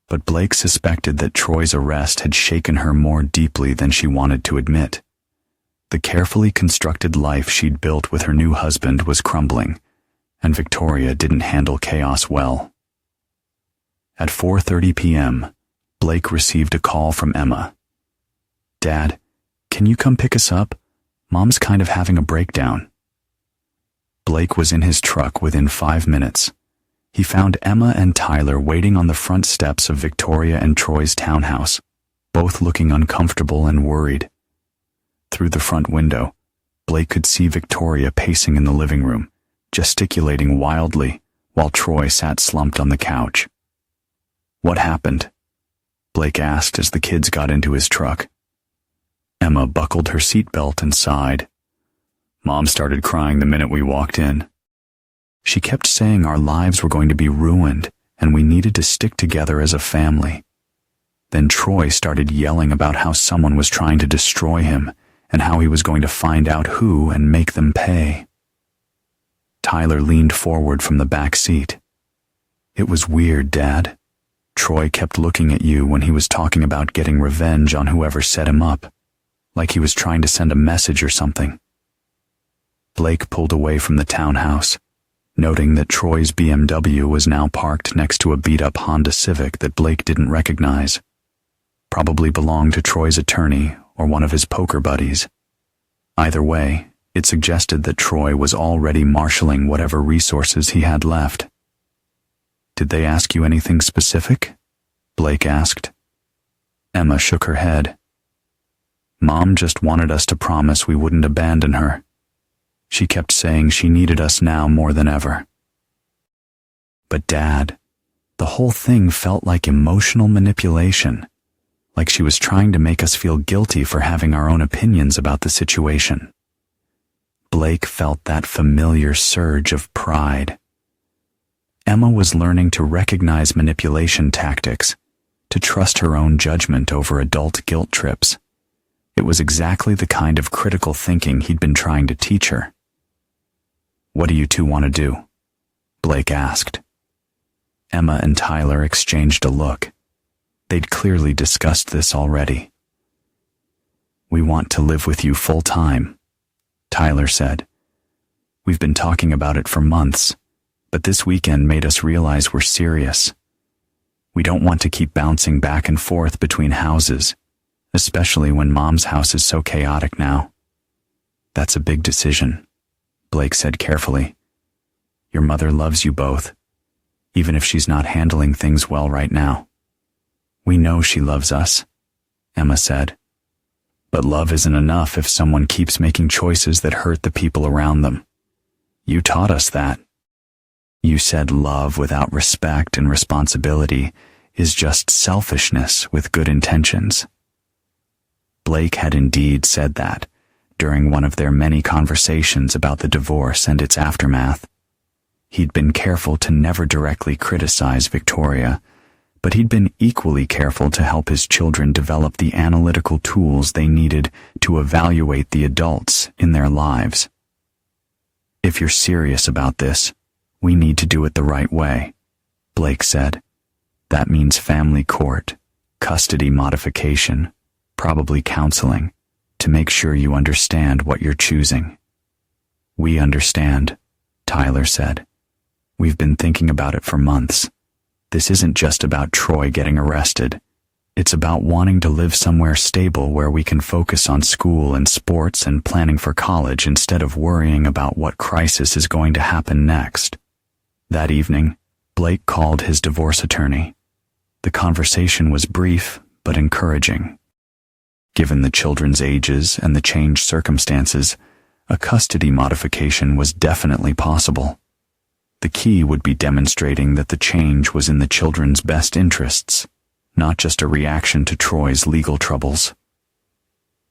A: but Blake suspected that Troy's arrest had shaken her more deeply than she wanted to admit. The carefully constructed life she'd built with her new husband was crumbling, and Victoria didn't handle chaos well. At 4:30 p.m., Blake received a call from Emma. "Dad, can you come pick us up? Mom's kind of having a breakdown." Blake was in his truck within 5 minutes. He found Emma and Tyler waiting on the front steps of Victoria and Troy's townhouse, both looking uncomfortable and worried. Through the front window, Blake could see Victoria pacing in the living room, gesticulating wildly, while Troy sat slumped on the couch. "What happened?" Blake asked as the kids got into his truck. Emma buckled her seatbelt and sighed. "Mom started crying the minute we walked in. She kept saying our lives were going to be ruined and we needed to stick together as a family. Then Troy started yelling about how someone was trying to destroy him and how he was going to find out who and make them pay." Tyler leaned forward from the back seat. "It was weird, Dad. Troy kept looking at you when he was talking about getting revenge on whoever set him up, like he was trying to send a message or something." Blake pulled away from the townhouse. noting that Troy's BMW was now parked next to a beat-up Honda Civic that Blake didn't recognize. Probably belonged to Troy's attorney or one of his poker buddies. Either way, it suggested that Troy was already marshaling whatever resources he had left. "Did they ask you anything specific?" Blake asked. Emma shook her head. "Mom just wanted us to promise we wouldn't abandon her. She kept saying she needed us now more than ever." "But Dad, the whole thing felt like emotional manipulation, like she was trying to make us feel guilty for having our own opinions about the situation." Blake felt that familiar surge of pride. Emma was learning to recognize manipulation tactics, to trust her own judgment over adult guilt trips. It was exactly the kind of critical thinking he'd been trying to teach her. "What do you two want to do?" Blake asked. Emma and Tyler exchanged a look. They'd clearly discussed this already. "We want to live with you full time," Tyler said. "We've been talking about it for months, but this weekend made us realize we're serious. We don't want to keep bouncing back and forth between houses, especially when Mom's house is so chaotic now." "That's a big decision," Blake said carefully. "Your mother loves you both, even if she's not handling things well right now." "We know she loves us," Emma said. "But love isn't enough if someone keeps making choices that hurt the people around them. You taught us that. You said love without respect and responsibility is just selfishness with good intentions." Blake had indeed said that during one of their many conversations about the divorce and its aftermath. He'd been careful to never directly criticize Victoria, but he'd been equally careful to help his children develop the analytical tools they needed to evaluate the adults in their lives. "If you're serious about this, we need to do it the right way," Blake said. "That means family court, custody modification, probably counseling, to make sure you understand what you're choosing." "We understand," Tyler said. "We've been thinking about it for months. This isn't just about Troy getting arrested. It's about wanting to live somewhere stable where we can focus on school and sports and planning for college instead of worrying about what crisis is going to happen next." That evening, Blake called his divorce attorney. The conversation was brief but encouraging. Given the children's ages and the changed circumstances, a custody modification was definitely possible. The key would be demonstrating that the change was in the children's best interests, not just a reaction to Troy's legal troubles.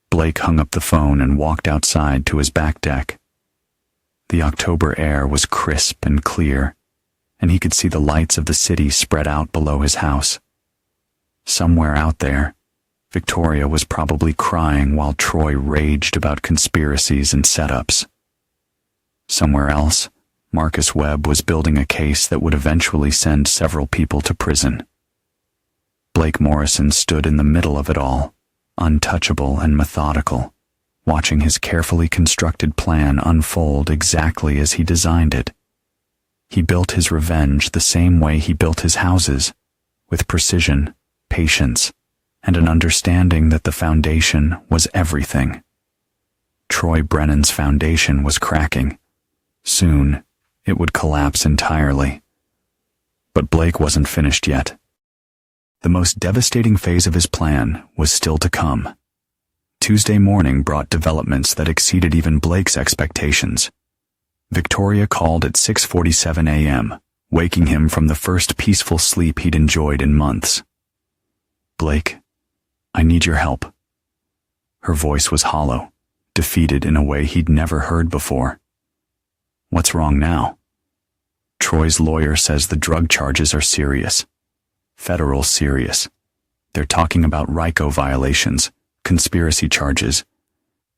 A: Blake hung up the phone and walked outside to his back deck. The October air was crisp and clear, and he could see the lights of the city spread out below his house. Somewhere out there, Victoria was probably crying while Troy raged about conspiracies and setups. Somewhere else, Marcus Webb was building a case that would eventually send several people to prison. Blake Morrison stood in the middle of it all, untouchable and methodical, watching his carefully constructed plan unfold exactly as he designed it. He built his revenge the same way he built his houses, with precision, patience, and an understanding that the foundation was everything. Troy Brennan's foundation was cracking. Soon, it would collapse entirely. But Blake wasn't finished yet. The most devastating phase of his plan was still to come. Tuesday morning brought developments that exceeded even Blake's expectations. Victoria called at 6:47 a.m., waking him from the first peaceful sleep he'd enjoyed in months. "Blake, I need your help." Her voice was hollow, defeated in a way he'd never heard before. "What's wrong now?" "Troy's lawyer says the drug charges are serious. Federal serious. They're talking about RICO violations, conspiracy charges.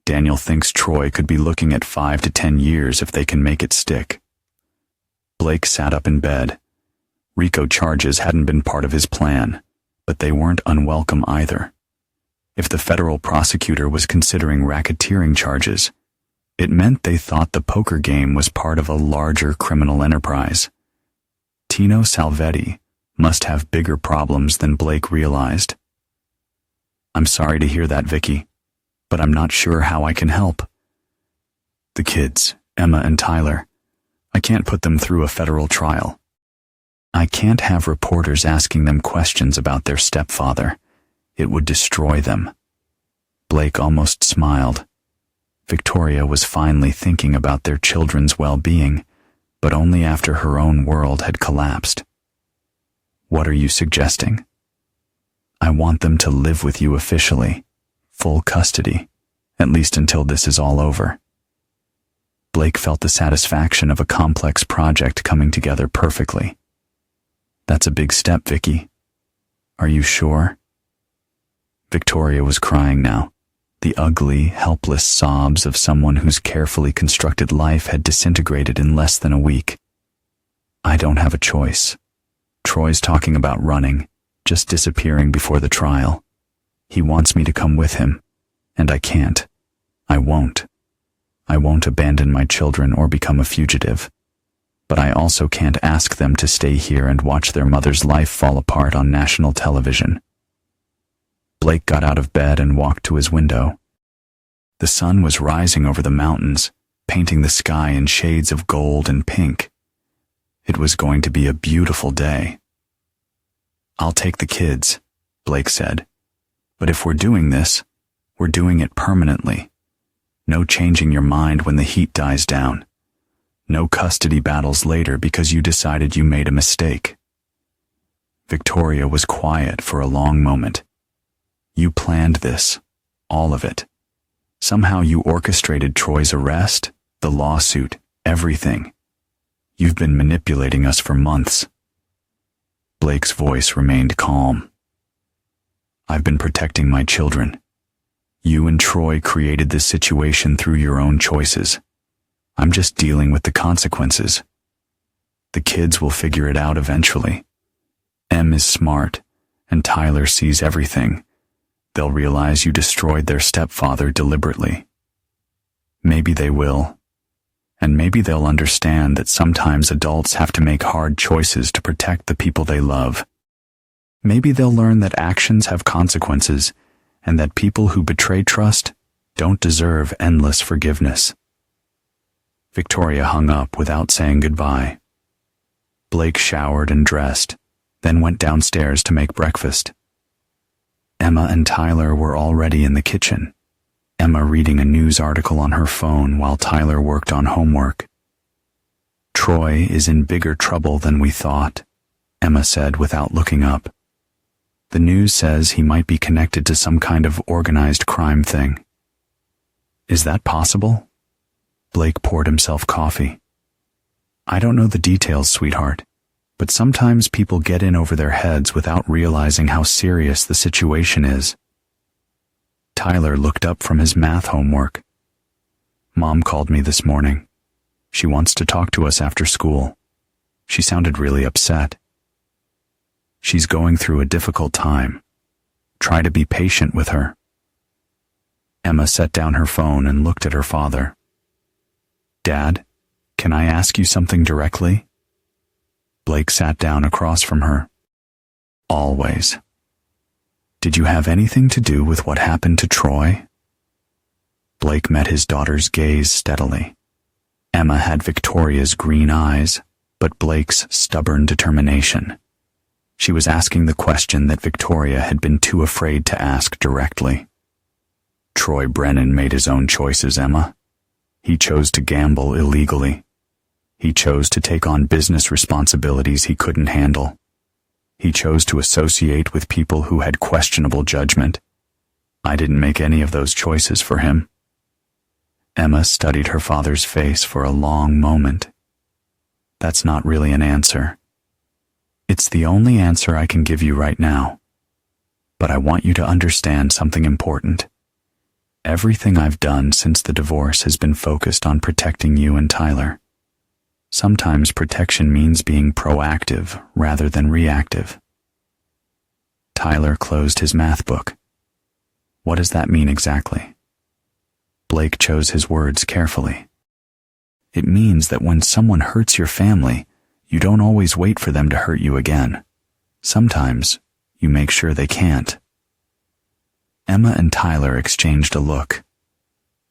A: Daniel thinks Troy could be looking at 5 to 10 years if they can make it stick." Blake sat up in bed. RICO charges hadn't been part of his plan, but they weren't unwelcome either. If the federal prosecutor was considering racketeering charges, It meant they thought the poker game was part of a larger criminal enterprise. Tino Salvetti must have bigger problems than Blake realized. "I'm sorry to hear that, Vicky, but I'm not sure how I can help. The kids, Emma and Tyler, I can't put them through a federal trial. I can't have reporters asking them questions about their stepfather. It would destroy them." Blake almost smiled. Victoria was finally thinking about their children's well-being, but only after her own world had collapsed. "What are you suggesting?" "I want them to live with you officially, full custody, at least until this is all over." Blake felt the satisfaction of a complex project coming together perfectly. "That's a big step, Vicky. Are you sure?" Victoria was crying now, the ugly, helpless sobs of someone whose carefully constructed life had disintegrated in less than a week. "I don't have a choice. Troy's talking about running, just disappearing before the trial. He wants me to come with him, and I can't. I won't. I won't abandon my children or become a fugitive. But I also can't ask them to stay here and watch their mother's life fall apart on national television." Blake got out of bed and walked to his window. The sun was rising over the mountains, painting the sky in shades of gold and pink. It was going to be a beautiful day. "I'll take the kids," Blake said. "But if we're doing this, we're doing it permanently. No changing your mind when the heat dies down. No custody battles later because you decided you made a mistake." Victoria was quiet for a long moment. "You planned this, all of it. Somehow you orchestrated Troy's arrest, the lawsuit, everything. You've been manipulating us for months." Blake's voice remained calm. "I've been protecting my children. You and Troy created this situation through your own choices. I'm just dealing with the consequences. The kids will figure it out eventually. Em is smart, and Tyler sees everything. They'll realize you destroyed their stepfather deliberately. Maybe they will. And maybe they'll understand that sometimes adults have to make hard choices to protect the people they love. Maybe they'll learn that actions have consequences, and that people who betray trust don't deserve endless forgiveness." Victoria hung up without saying goodbye. Blake showered and dressed, then went downstairs to make breakfast. Emma and Tyler were already in the kitchen, Emma reading a news article on her phone while Tyler worked on homework. "Troy is in bigger trouble than we thought," Emma said without looking up. "The news says he might be connected to some kind of organized crime thing." "Is that possible?" Blake poured himself coffee. "I don't know the details, sweetheart, but sometimes people get in over their heads without realizing how serious the situation is." Tyler looked up from his math homework. "Mom called me this morning. She wants to talk to us after school. She sounded really upset. She's going through a difficult time. Try to be patient with her." Emma set down her phone and looked at her father. "Dad, can I ask you something directly?" Blake sat down across from her. "Always. Did you have anything to do with what happened to Troy?" Blake met his daughter's gaze steadily. Emma had Victoria's green eyes, but Blake's stubborn determination. She was asking the question that Victoria had been too afraid to ask directly. "Troy Brennan made his own choices, Emma. He chose to gamble illegally. He chose to take on business responsibilities he couldn't handle. He chose to associate with people who had questionable judgment. I didn't make any of those choices for him." Emma studied her father's face for a long moment. "That's not really an answer. It's the only answer I can give you right now. But I want you to understand something important. Everything I've done since the divorce has been focused on protecting you and Tyler. Sometimes protection means being proactive rather than reactive." Tyler closed his math book. "What does that mean exactly?" Blake chose his words carefully. It means that when someone hurts your family, you don't always wait for them to hurt you again. Sometimes, you make sure they can't. Emma and Tyler exchanged a look.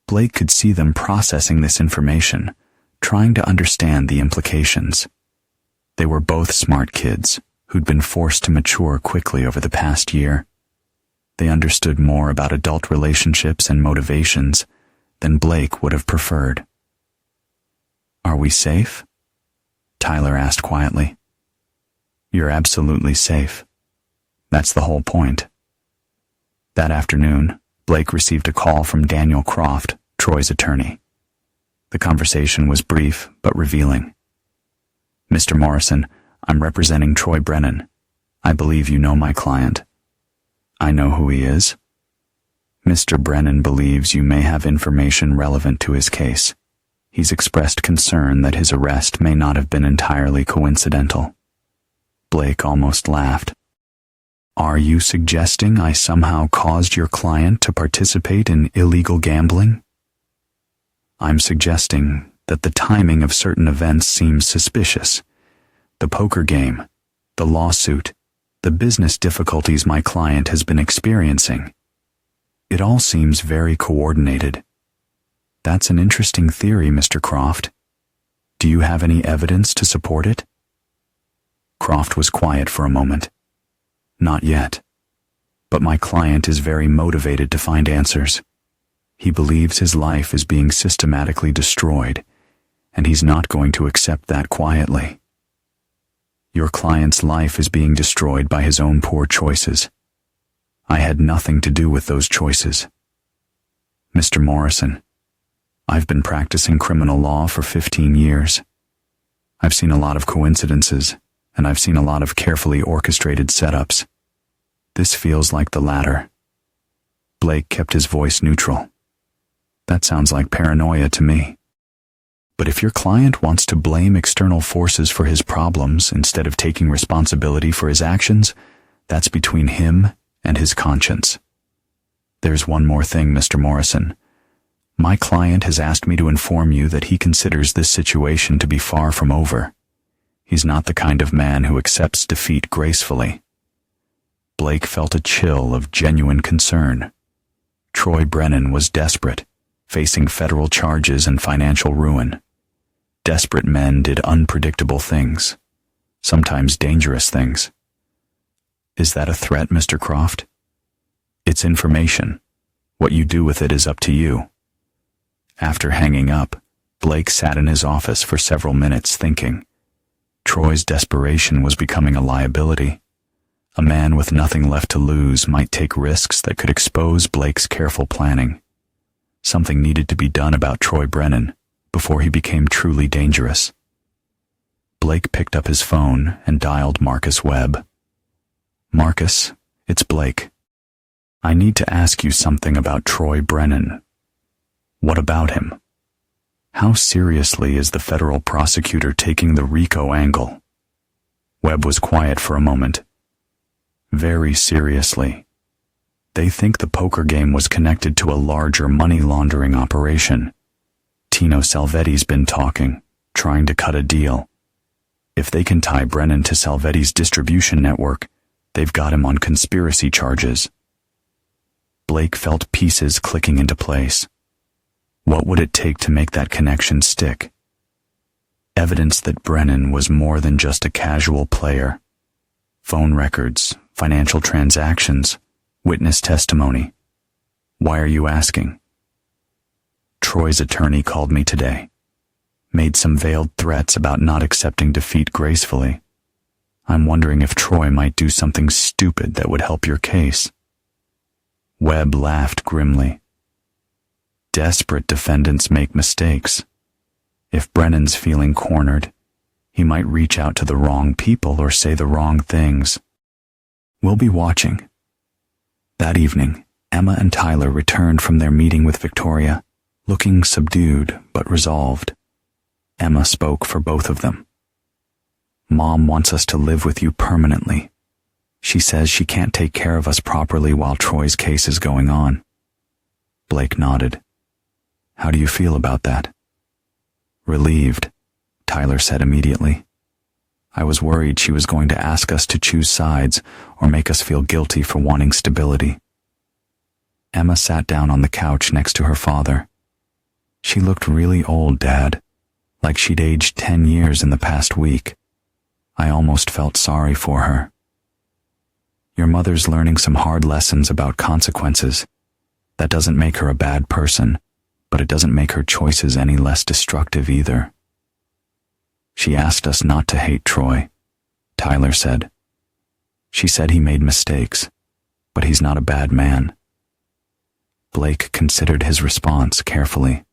A: Blake could see them processing this information, trying to understand the implications. They were both smart kids who'd been forced to mature quickly over the past year. They understood more about adult relationships and motivations than Blake would have preferred. "Are we safe?" Tyler asked quietly. "You're absolutely safe. That's the whole point." That afternoon, Blake received a call from Daniel Croft, Troy's attorney. The conversation was brief but revealing. "Mr. Morrison, I'm representing Troy Brennan. I believe you know my client." "I know who he is." "Mr. Brennan believes you may have information relevant to his case. He's expressed concern that his arrest may not have been entirely coincidental." Blake almost laughed. "Are you suggesting I somehow caused your client to participate in illegal gambling?" "I'm suggesting that the timing of certain events seems suspicious. The poker game, the lawsuit, the business difficulties my client has been experiencing. It all seems very coordinated." "That's an interesting theory, Mr. Croft. Do you have any evidence to support it?" Croft was quiet for a moment. "Not yet. But my client is very motivated to find answers. He believes his life is being systematically destroyed, and he's not going to accept that quietly." "Your client's life is being destroyed by his own poor choices. I had nothing to do with those choices. Mr. Morrison, I've been practicing criminal law for 15 years. I've seen a lot of coincidences, and I've seen a lot of carefully orchestrated setups. This feels like the latter." Blake kept his voice neutral. "That sounds like paranoia to me. But if your client wants to blame external forces for his problems instead of taking responsibility for his actions, that's between him and his conscience. There's one more thing, Mr. Morrison. My client has asked me to inform you that he considers this situation to be far from over. He's not the kind of man who accepts defeat gracefully." Blake felt a chill of genuine concern. Troy Brennan was desperate, facing federal charges and financial ruin. Desperate men did unpredictable things, sometimes dangerous things. "Is that a threat, Mr. Croft?" "It's information. What you do with it is up to you." After hanging up, Blake sat in his office for several minutes thinking. Troy's desperation was becoming a liability. A man with nothing left to lose might take risks that could expose Blake's careful planning. Something needed to be done about Troy Brennan before he became truly dangerous. Blake picked up his phone and dialed Marcus Webb. "Marcus, it's Blake. I need to ask you something about Troy Brennan." "What about him?" "How seriously is the federal prosecutor taking the RICO angle?" Webb was quiet for a moment. "Very seriously. They think the poker game was connected to a larger money laundering operation. Tino Salvetti's been talking, trying to cut a deal. If they can tie Brennan to Salvetti's distribution network, they've got him on conspiracy charges." Blake felt pieces clicking into place. What would it take to make that connection stick? Evidence that Brennan was more than just a casual player. Phone records, financial transactions, witness testimony. "Why are you asking?" "Troy's attorney called me today. Made some veiled threats about not accepting defeat gracefully. I'm wondering if Troy might do something stupid that would help your case." Webb laughed grimly. "Desperate defendants make mistakes. If Brennan's feeling cornered, he might reach out to the wrong people or say the wrong things. We'll be watching." That evening, Emma and Tyler returned from their meeting with Victoria, looking subdued but resolved. Emma spoke for both of them. "Mom wants us to live with you permanently. She says she can't take care of us properly while Troy's case is going on." Blake nodded. How do you feel about that?" "Relieved," Tyler said immediately. "I was worried she was going to ask us to choose sides or make us feel guilty for wanting stability." Emma sat down on the couch next to her father. "She looked really old, Dad, like she'd aged 10 years in the past week. I almost felt sorry for her." "Your mother's learning some hard lessons about consequences. That doesn't make her a bad person, but it doesn't make her choices any less destructive either." "She asked us not to hate Troy," Tyler said. "She said he made mistakes, but he's not a bad man." Blake considered his response carefully.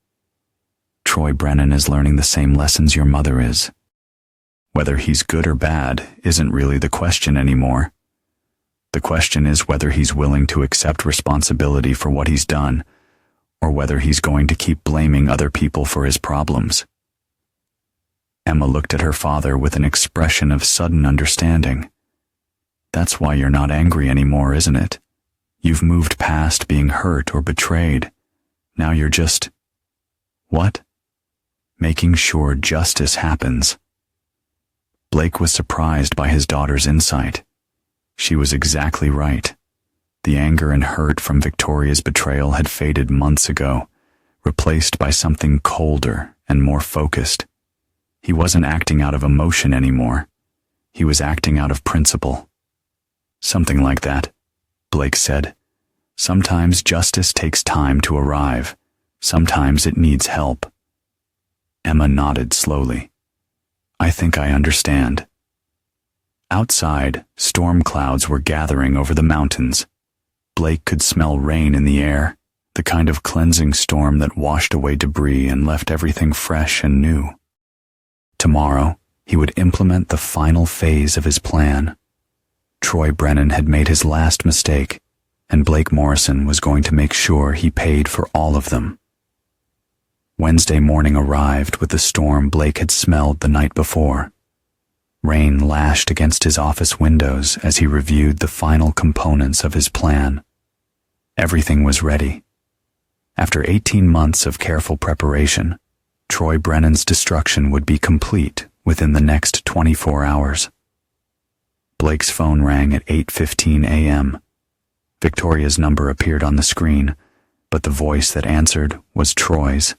A: "Troy Brennan is learning the same lessons your mother is. Whether he's good or bad isn't really the question anymore. The question is whether he's willing to accept responsibility for what he's done, or whether he's going to keep blaming other people for his problems." Emma looked at her father with an expression of sudden understanding. "That's why you're not angry anymore, isn't it? You've moved past being hurt or betrayed. Now you're just—" "What?" "Making sure justice happens." Blake was surprised by his daughter's insight. She was exactly right. The anger and hurt from Victoria's betrayal had faded months ago, replaced by something colder and more focused. He wasn't acting out of emotion anymore. He was acting out of principle. "Something like that," Blake said. "Sometimes justice takes time to arrive. Sometimes it needs help." Emma nodded slowly. "I think I understand." Outside, storm clouds were gathering over the mountains. Blake could smell rain in the air, the kind of cleansing storm that washed away debris and left everything fresh and new. Tomorrow, he would implement the final phase of his plan. Troy Brennan had made his last mistake, and Blake Morrison was going to make sure he paid for all of them. Wednesday morning arrived with the storm Blake had smelled the night before. Rain lashed against his office windows as he reviewed the final components of his plan. Everything was ready. After 18 months of careful preparation, Troy Brennan's destruction would be complete within the next 24 hours. Blake's phone rang at 8:15 a.m. Victoria's number appeared on the screen, but the voice that answered was Troy's.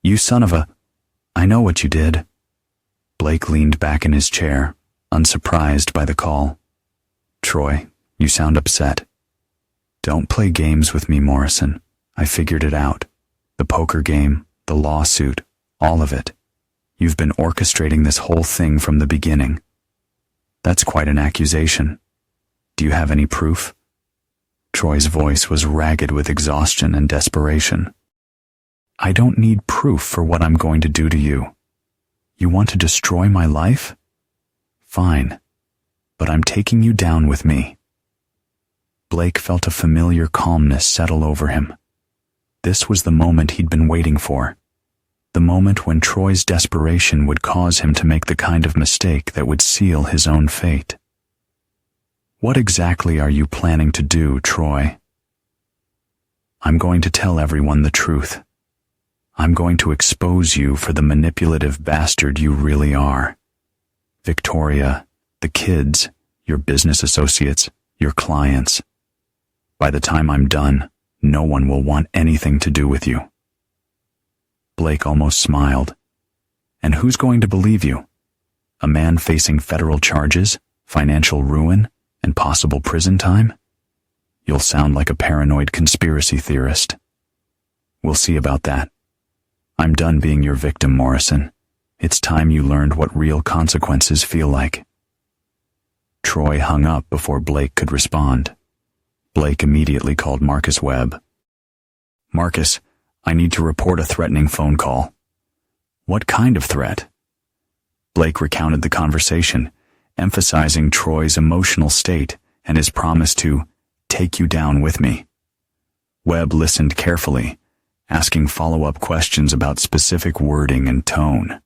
A: "You son of a... I know what you did." Blake leaned back in his chair, unsurprised by the call. "Troy, you sound upset." "Don't play games with me, Morrison. I figured it out. The poker game, the lawsuit, all of it. You've been orchestrating this whole thing from the beginning." "That's quite an accusation. Do you have any proof?" Troy's voice was ragged with exhaustion and desperation. "I don't need proof for what I'm going to do to you. You want to destroy my life? Fine, but I'm taking you down with me." Blake felt a familiar calmness settle over him. This was the moment he'd been waiting for. The moment when Troy's desperation would cause him to make the kind of mistake that would seal his own fate. "What exactly are you planning to do, Troy?" "I'm going to tell everyone the truth. I'm going to expose you for the manipulative bastard you really are. Victoria, the kids, your business associates, your clients. By the time I'm done, no one will want anything to do with you." Blake almost smiled. "And who's going to believe you? A man facing federal charges, financial ruin, and possible prison time? You'll sound like a paranoid conspiracy theorist." "We'll see about that. I'm done being your victim, Morrison. It's time you learned what real consequences feel like." Troy hung up before Blake could respond. Blake immediately called Marcus Webb. "Marcus, I need to report a threatening phone call." "What kind of threat?" Blake recounted the conversation, emphasizing Troy's emotional state and his promise to take you down with me. Webb listened carefully, asking follow-up questions about specific wording and tone.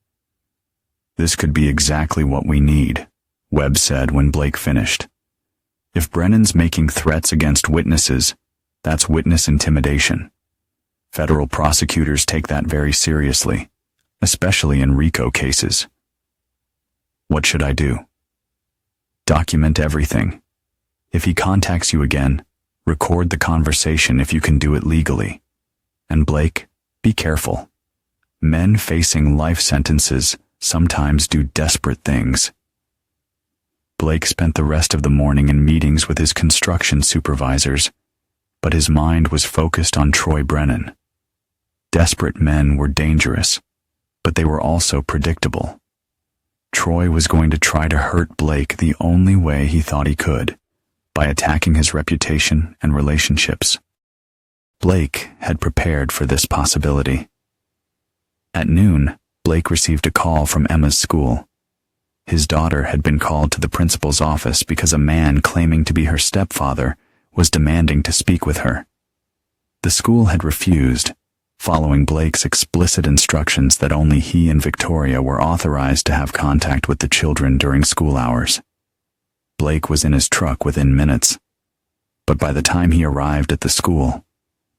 A: "This could be exactly what we need," Webb said when Blake finished. "If Brennan's making threats against witnesses, that's witness intimidation. Federal prosecutors take that very seriously, especially in RICO cases. What should I do? Document everything. If he contacts you again, record the conversation if you can do it legally. And Blake, be careful. Men facing life sentences sometimes do desperate things. Blake spent the rest of the morning in meetings with his construction supervisors, but his mind was focused on Troy Brennan. Desperate men were dangerous, but they were also predictable. Troy was going to try to hurt Blake the only way he thought he could, by attacking his reputation and relationships. Blake had prepared for this possibility. At noon, Blake received a call from Emma's school. His daughter had been called to the principal's office because a man claiming to be her stepfather was demanding to speak with her. The school had refused, following Blake's explicit instructions that only he and Victoria were authorized to have contact with the children during school hours. Blake was in his truck within minutes, but by the time he arrived at the school,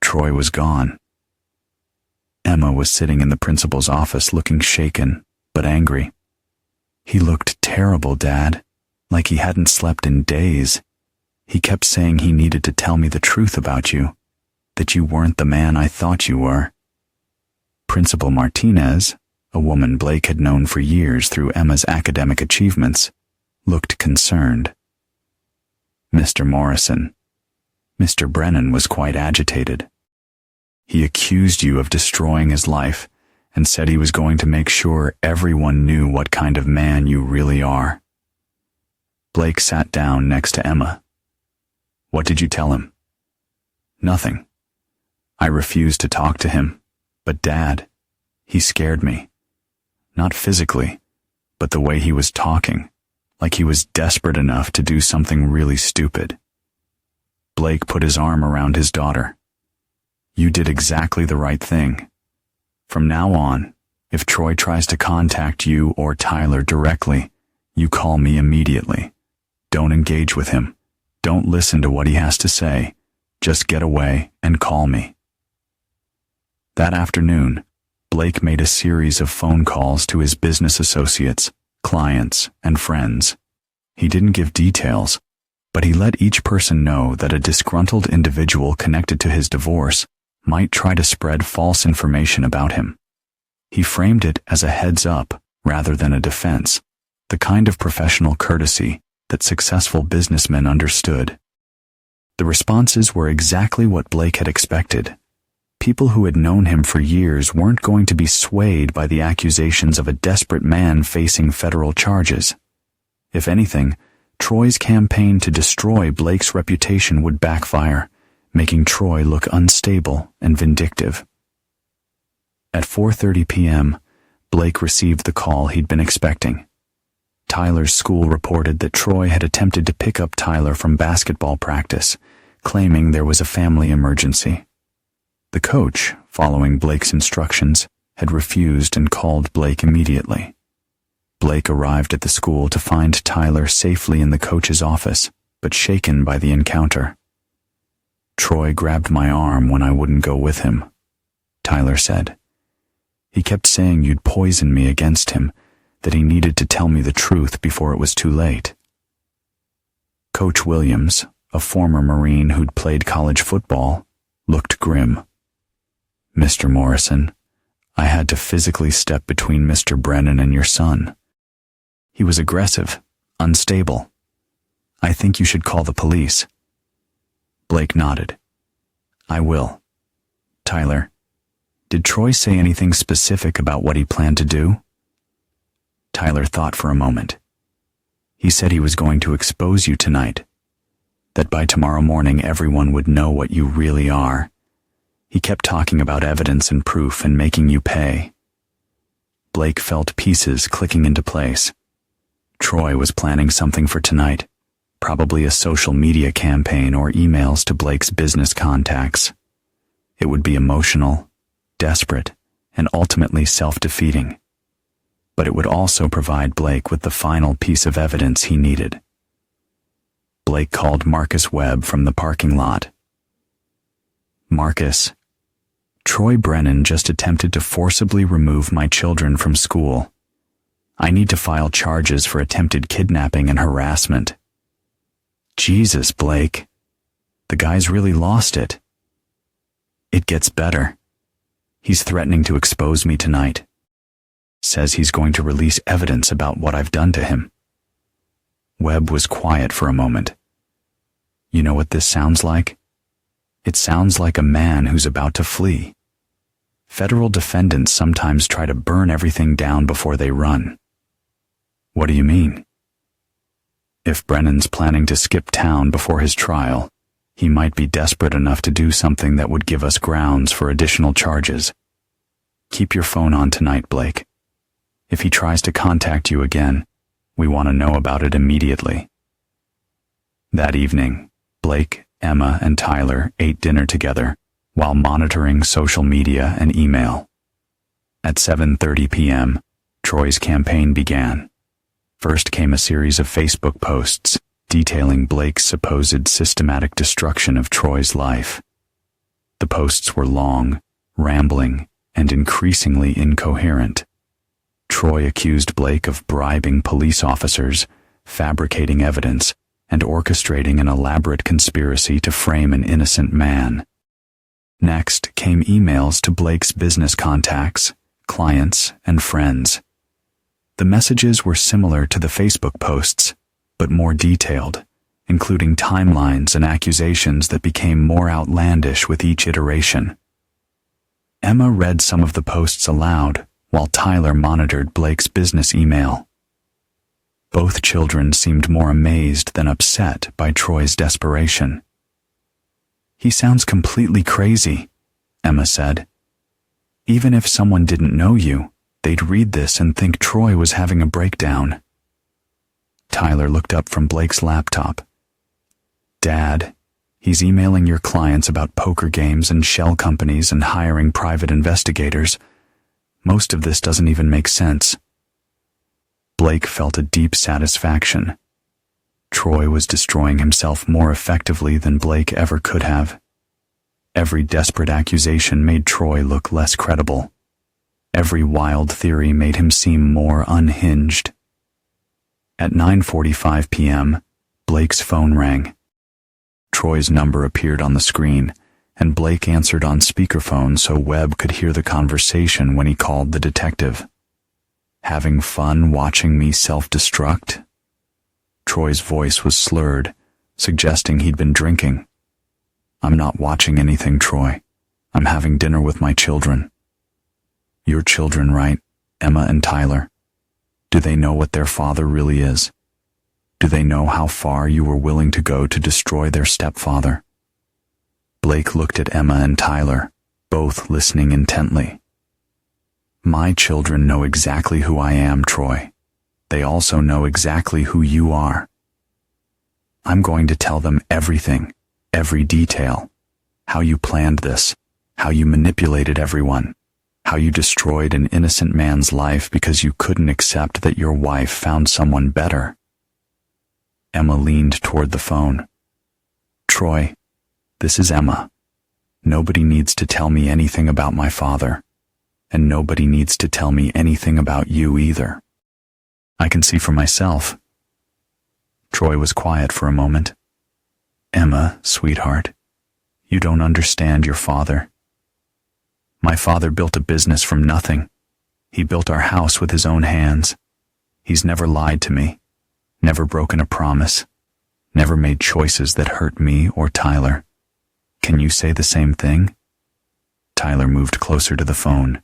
A: Troy was gone. Emma was sitting in the principal's office looking shaken, but angry. "He looked terrible, Dad, like he hadn't slept in days. He kept saying he needed to tell me the truth about you, that you weren't the man I thought you were." Principal Martinez, a woman Blake had known for years through Emma's academic achievements, looked concerned. "Mr. Morrison." Mr. Brennan was quite agitated. "He accused you of destroying his life and said he was going to make sure everyone knew what kind of man you really are." Blake sat down next to Emma. "What did you tell him?" "Nothing. I refused to talk to him, but Dad, he scared me. Not physically, but the way he was talking, like he was desperate enough to do something really stupid." Blake put his arm around his daughter. "You did exactly the right thing. From now on, if Troy tries to contact you or Tyler directly, you call me immediately. Don't engage with him. Don't listen to what he has to say. Just get away and call me." That afternoon, Blake made a series of phone calls to his business associates, clients, and friends. He didn't give details, but he let each person know that a disgruntled individual connected to his divorce might try to spread false information about him. He framed it as a heads-up rather than a defense, the kind of professional courtesy that successful businessmen understood. The responses were exactly what Blake had expected. People who had known him for years weren't going to be swayed by the accusations of a desperate man facing federal charges. If anything, Troy's campaign to destroy Blake's reputation would backfire, making Troy look unstable and vindictive. At 4:30 p.m., Blake received the call he'd been expecting. Tyler's school reported that Troy had attempted to pick up Tyler from basketball practice, claiming there was a family emergency. The coach, following Blake's instructions, had refused and called Blake immediately. Blake arrived at the school to find Tyler safely in the coach's office, but shaken by the encounter. "Troy grabbed my arm when I wouldn't go with him," Tyler said. "He kept saying you'd poison me against him, that he needed to tell me the truth before it was too late." Coach Williams, a former Marine who'd played college football, looked grim. "Mr. Morrison, I had to physically step between Mr. Brennan and your son. He was aggressive, unstable. I think you should call the police." Blake nodded. "I will. Tyler, did Troy say anything specific about what he planned to do?" Tyler thought for a moment. "He said he was going to expose you tonight, that by tomorrow morning everyone would know what you really are. He kept talking about evidence and proof and making you pay." Blake felt pieces clicking into place. Troy was planning something for tonight, probably a social media campaign or emails to Blake's business contacts. It would be emotional, desperate, and ultimately self-defeating. But it would also provide Blake with the final piece of evidence he needed. Blake called Marcus Webb from the parking lot. "Marcus, Troy Brennan just attempted to forcibly remove my children from school. I need to file charges for attempted kidnapping and harassment. Jesus, Blake. The guy's really lost it. It gets better. He's threatening to expose me tonight. Says he's going to release evidence about what I've done to him. Webb was quiet for a moment. You know what this sounds like? It sounds like a man who's about to flee. Federal defendants sometimes try to burn everything down before they run. What do you mean? If Brennan's planning to skip town before his trial, he might be desperate enough to do something that would give us grounds for additional charges. Keep your phone on tonight, Blake. If he tries to contact you again, we want to know about it immediately. That evening, Blake, Emma, and Tyler ate dinner together while monitoring social media and email. At 7:30 p.m., Troy's campaign began. First came a series of Facebook posts detailing Blake's supposed systematic destruction of Troy's life. The posts were long, rambling, and increasingly incoherent. Troy accused Blake of bribing police officers, fabricating evidence, and orchestrating an elaborate conspiracy to frame an innocent man. Next came emails to Blake's business contacts, clients, and friends. The messages were similar to the Facebook posts, but more detailed, including timelines and accusations that became more outlandish with each iteration. Emma read some of the posts aloud, while Tyler monitored Blake's business email. Both children seemed more amazed than upset by Troy's desperation. He sounds completely crazy, Emma said. Even if someone didn't know you, they'd read this and think Troy was having a breakdown. Tyler looked up from Blake's laptop. Dad, he's emailing your clients about poker games and shell companies and hiring private investigators. Most of this doesn't even make sense. Blake felt a deep satisfaction. Troy was destroying himself more effectively than Blake ever could have. Every desperate accusation made Troy look less credible. Every wild theory made him seem more unhinged. At 9:45 p.m., Blake's phone rang. Troy's number appeared on the screen, and Blake answered on speakerphone so Webb could hear the conversation when he called the detective. Having fun watching me self-destruct? Troy's voice was slurred, suggesting he'd been drinking. I'm not watching anything, Troy. I'm having dinner with my children. Your children, right? Emma and Tyler. Do they know what their father really is? Do they know how far you were willing to go to destroy their stepfather? Blake looked at Emma and Tyler, both listening intently. My children know exactly who I am, Troy. They also know exactly who you are. I'm going to tell them everything, every detail. How you planned this, how you manipulated everyone, how you destroyed an innocent man's life because you couldn't accept that your wife found someone better. Emma leaned toward the phone. Troy, this is Emma. Nobody needs to tell me anything about my father, and nobody needs to tell me anything about you either. I can see for myself. Troy was quiet for a moment. Emma, sweetheart, you don't understand your father. My father built a business from nothing. He built our house with his own hands. He's never lied to me, never broken a promise, never made choices that hurt me or Tyler. Can you say the same thing? Tyler moved closer to the phone.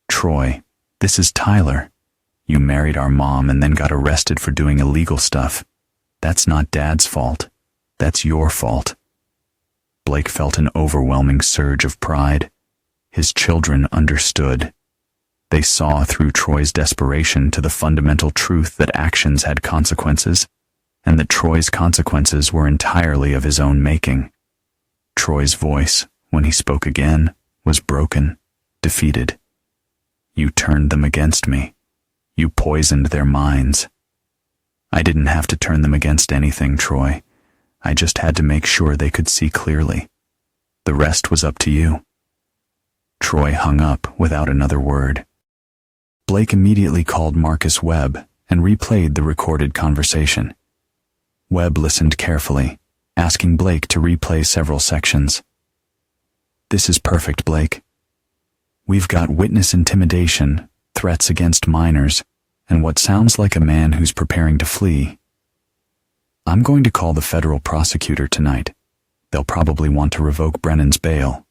A: Troy, this is Tyler. You married our mom and then got arrested for doing illegal stuff. That's not Dad's fault. That's your fault. Blake felt an overwhelming surge of pride. His children understood. They saw through Troy's desperation to the fundamental truth that actions had consequences, and that Troy's consequences were entirely of his own making. Troy's voice, when he spoke again, was broken, defeated. You turned them against me. You poisoned their minds. I didn't have to turn them against anything, Troy. I just had to make sure they could see clearly. The rest was up to you. Troy hung up without another word. Blake immediately called Marcus Webb and replayed the recorded conversation. Webb listened carefully, asking Blake to replay several sections. "This is perfect, Blake. We've got witness intimidation, threats against minors, and what sounds like a man who's preparing to flee. I'm going to call the federal prosecutor tonight. They'll probably want to revoke Brennan's bail."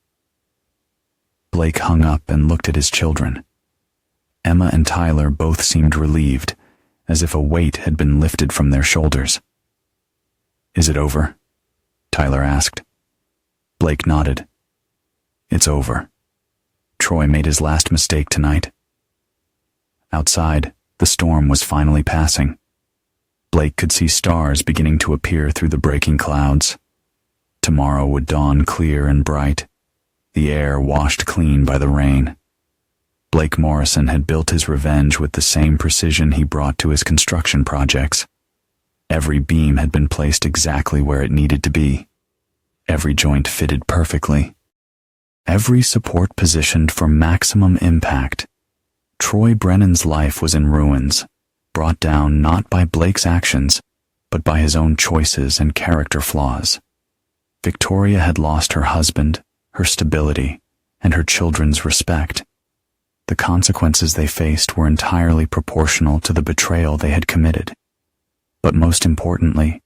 A: Blake hung up and looked at his children. Emma and Tyler both seemed relieved, as if a weight had been lifted from their shoulders. "Is it over?" Tyler asked. Blake nodded. "It's over. Troy made his last mistake tonight." Outside, the storm was finally passing. Blake could see stars beginning to appear through the breaking clouds. Tomorrow would dawn clear and bright, the air washed clean by the rain. Blake Morrison had built his revenge with the same precision he brought to his construction projects. Every beam had been placed exactly where it needed to be. Every joint fitted perfectly. Every support positioned for maximum impact. Troy Brennan's life was in ruins, brought down not by Blake's actions, but by his own choices and character flaws. Victoria had lost her husband, her stability, and her children's respect. The consequences they faced were entirely proportional to the betrayal they had committed. But most importantly,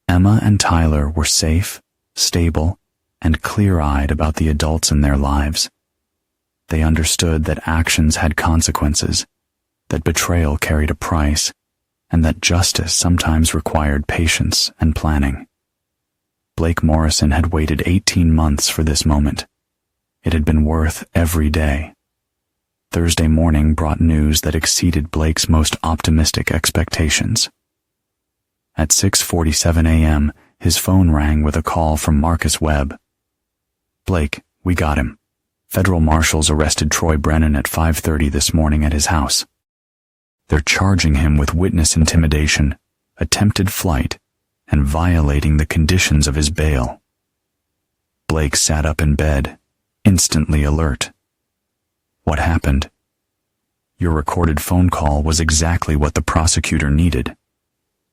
A: Emma and Tyler were safe, stable, and clear-eyed about the adults in their lives. They understood that actions had consequences, that betrayal carried a price, and that justice sometimes required patience and planning. Blake Morrison had waited 18 months for this moment. It had been worth every day. Thursday morning brought news that exceeded Blake's most optimistic expectations. At 6:47 a.m., his phone rang with a call from Marcus Webb. "Blake, we got him. Federal marshals arrested Troy Brennan at 5:30 this morning at his house. They're charging him with witness intimidation, attempted flight, and violating the conditions of his bail." Blake sat up in bed, instantly alert. "What happened?" "Your recorded phone call was exactly what the prosecutor needed.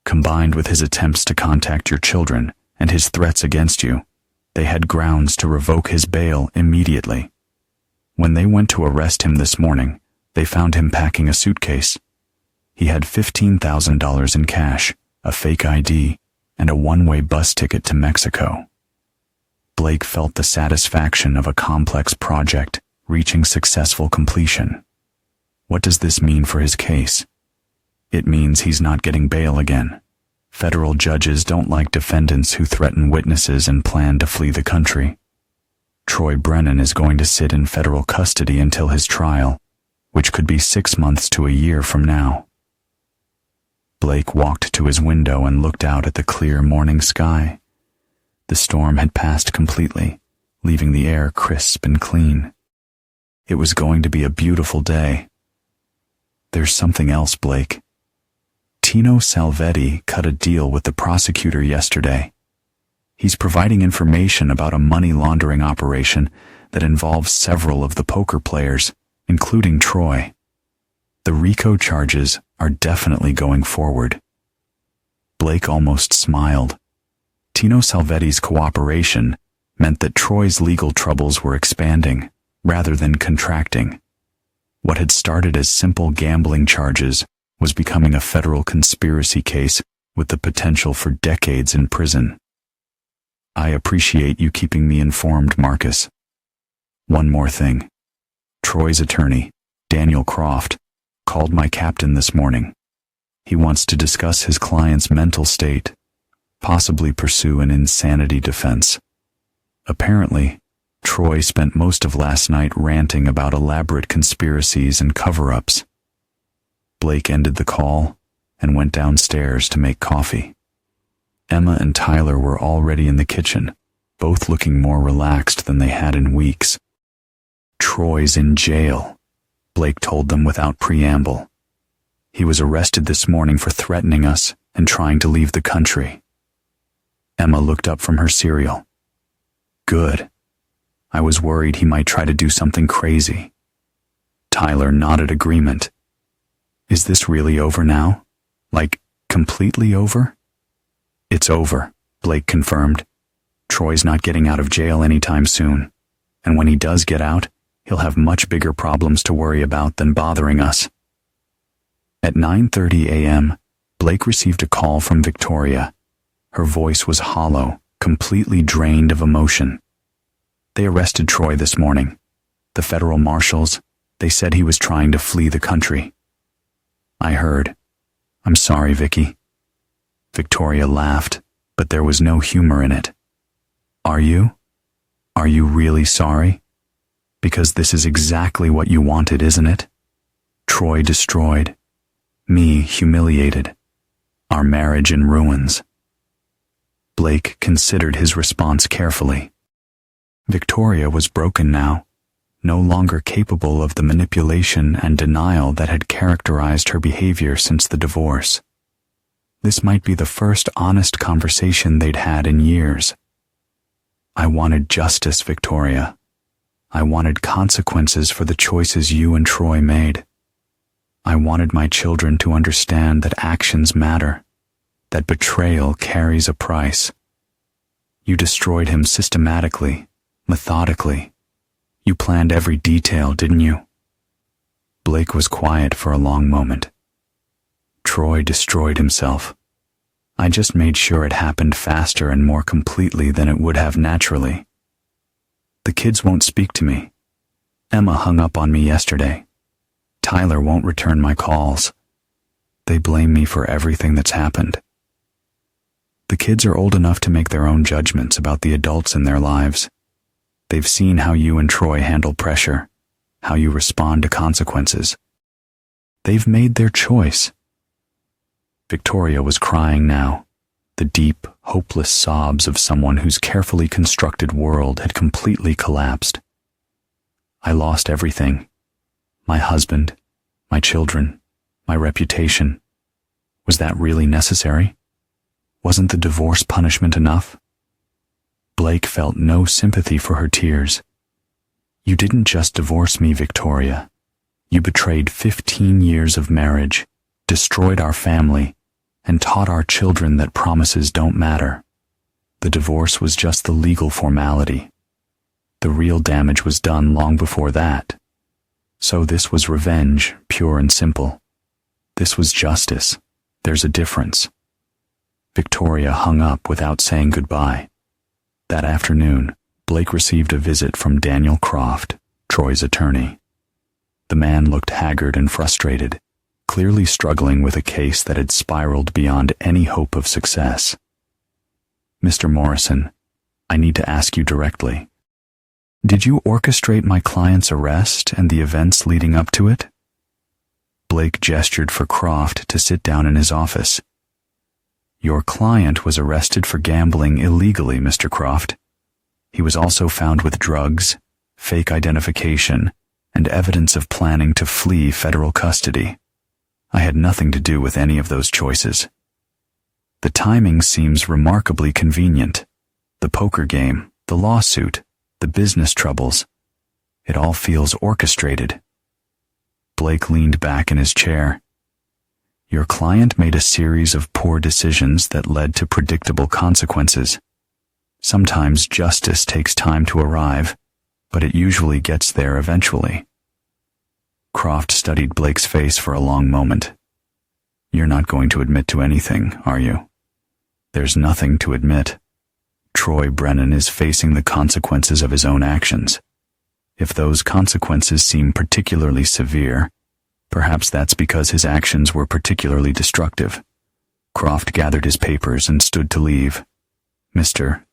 A: Combined with his attempts to contact your children and his threats against you, they had grounds to revoke his bail immediately. When they went to arrest him this morning, they found him packing a suitcase. He had $15,000 in cash, a fake ID, and a one-way bus ticket to Mexico." Blake felt the satisfaction of a complex project reaching successful completion. What does this mean for his case? It means he's not getting bail again. Federal judges don't like defendants who threaten witnesses and plan to flee the country. Troy Brennan is going to sit in federal custody until his trial, which could be 6 months to a year from now. Blake walked to his window and looked out at the clear morning sky. The storm had passed completely, leaving the air crisp and clean. It was going to be a beautiful day. There's something else, Blake. Tino Salvetti cut a deal with the prosecutor yesterday. He's providing information about a money laundering operation that involves several of the poker players, including Troy. The RICO charges are definitely going forward. Blake almost smiled. Tino Salvetti's cooperation meant that Troy's legal troubles were expanding, rather than contracting. What had started as simple gambling charges was becoming a federal conspiracy case with the potential for decades in prison. I appreciate you keeping me informed, Marcus. One more thing. Troy's attorney, Daniel Croft, called my captain this morning. He wants to discuss his client's mental state, possibly pursue an insanity defense. Apparently, Troy spent most of last night ranting about elaborate conspiracies and cover-ups. Blake ended the call and went downstairs to make coffee. Emma and Tyler were already in the kitchen, both looking more relaxed than they had in weeks. Troy's in jail, Blake told them without preamble. He was arrested this morning for threatening us and trying to leave the country. Emma looked up from her cereal. Good. I was worried he might try to do something crazy. Tyler nodded agreement. Is this really over now? Like, completely over? It's over, Blake confirmed. Troy's not getting out of jail anytime soon, and when he does get out, he'll have much bigger problems to worry about than bothering us. At 9:30 a.m., Blake received a call from Victoria. Her voice was hollow, completely drained of emotion. They arrested Troy this morning. The federal marshals, they said he was trying to flee the country. I heard. I'm sorry, Vicky. Victoria laughed, but there was no humor in it. Are you? Are you really sorry? Because this is exactly what you wanted, isn't it? Troy destroyed. Me humiliated. Our marriage in ruins. Blake considered his response carefully. Victoria was broken now, no longer capable of the manipulation and denial that had characterized her behavior since the divorce. This might be the first honest conversation they'd had in years. I wanted justice, Victoria. I wanted consequences for the choices you and Troy made. I wanted my children to understand that actions matter, that betrayal carries a price. You destroyed him systematically, methodically. You planned every detail, didn't you? Blake was quiet for a long moment. Troy destroyed himself. I just made sure it happened faster and more completely than it would have naturally. The kids won't speak to me. Emma hung up on me yesterday. Tyler won't return my calls. They blame me for everything that's happened. The kids are old enough to make their own judgments about the adults in their lives. They've seen how you and Troy handle pressure, how you respond to consequences. They've made their choice. Victoria was crying now, the deep, hopeless sobs of someone whose carefully constructed world had completely collapsed. I lost everything. My husband, my children, my reputation. Was that really necessary? Wasn't the divorce punishment enough? Blake felt no sympathy for her tears. You didn't just divorce me, Victoria. You betrayed 15 years of marriage, destroyed our family, and taught our children that promises don't matter. The divorce was just the legal formality. The real damage was done long before that. So this was revenge, pure and simple. This was justice. There's a difference. Victoria hung up without saying goodbye. That afternoon, Blake received a visit from Daniel Croft, Troy's attorney. The man looked haggard and frustrated, clearly struggling with a case that had spiraled beyond any hope of success. Mr. Morrison, I need to ask you directly. Did you orchestrate my client's arrest and the events leading up to it? Blake gestured for Croft to sit down in his office. Your client was arrested for gambling illegally, Mr. Croft. He was also found with drugs, fake identification, and evidence of planning to flee federal custody. I had nothing to do with any of those choices. The timing seems remarkably convenient. The poker game, the lawsuit, the business troubles. It all feels orchestrated. Blake leaned back in his chair. Your client made a series of poor decisions that led to predictable consequences. Sometimes justice takes time to arrive, but it usually gets there eventually. Croft studied Blake's face for a long moment. You're not going to admit to anything, are you? There's nothing to admit. Troy Brennan is facing the consequences of his own actions. If those consequences seem particularly severe, perhaps that's because his actions were particularly destructive. Croft gathered his papers and stood to leave. Mr.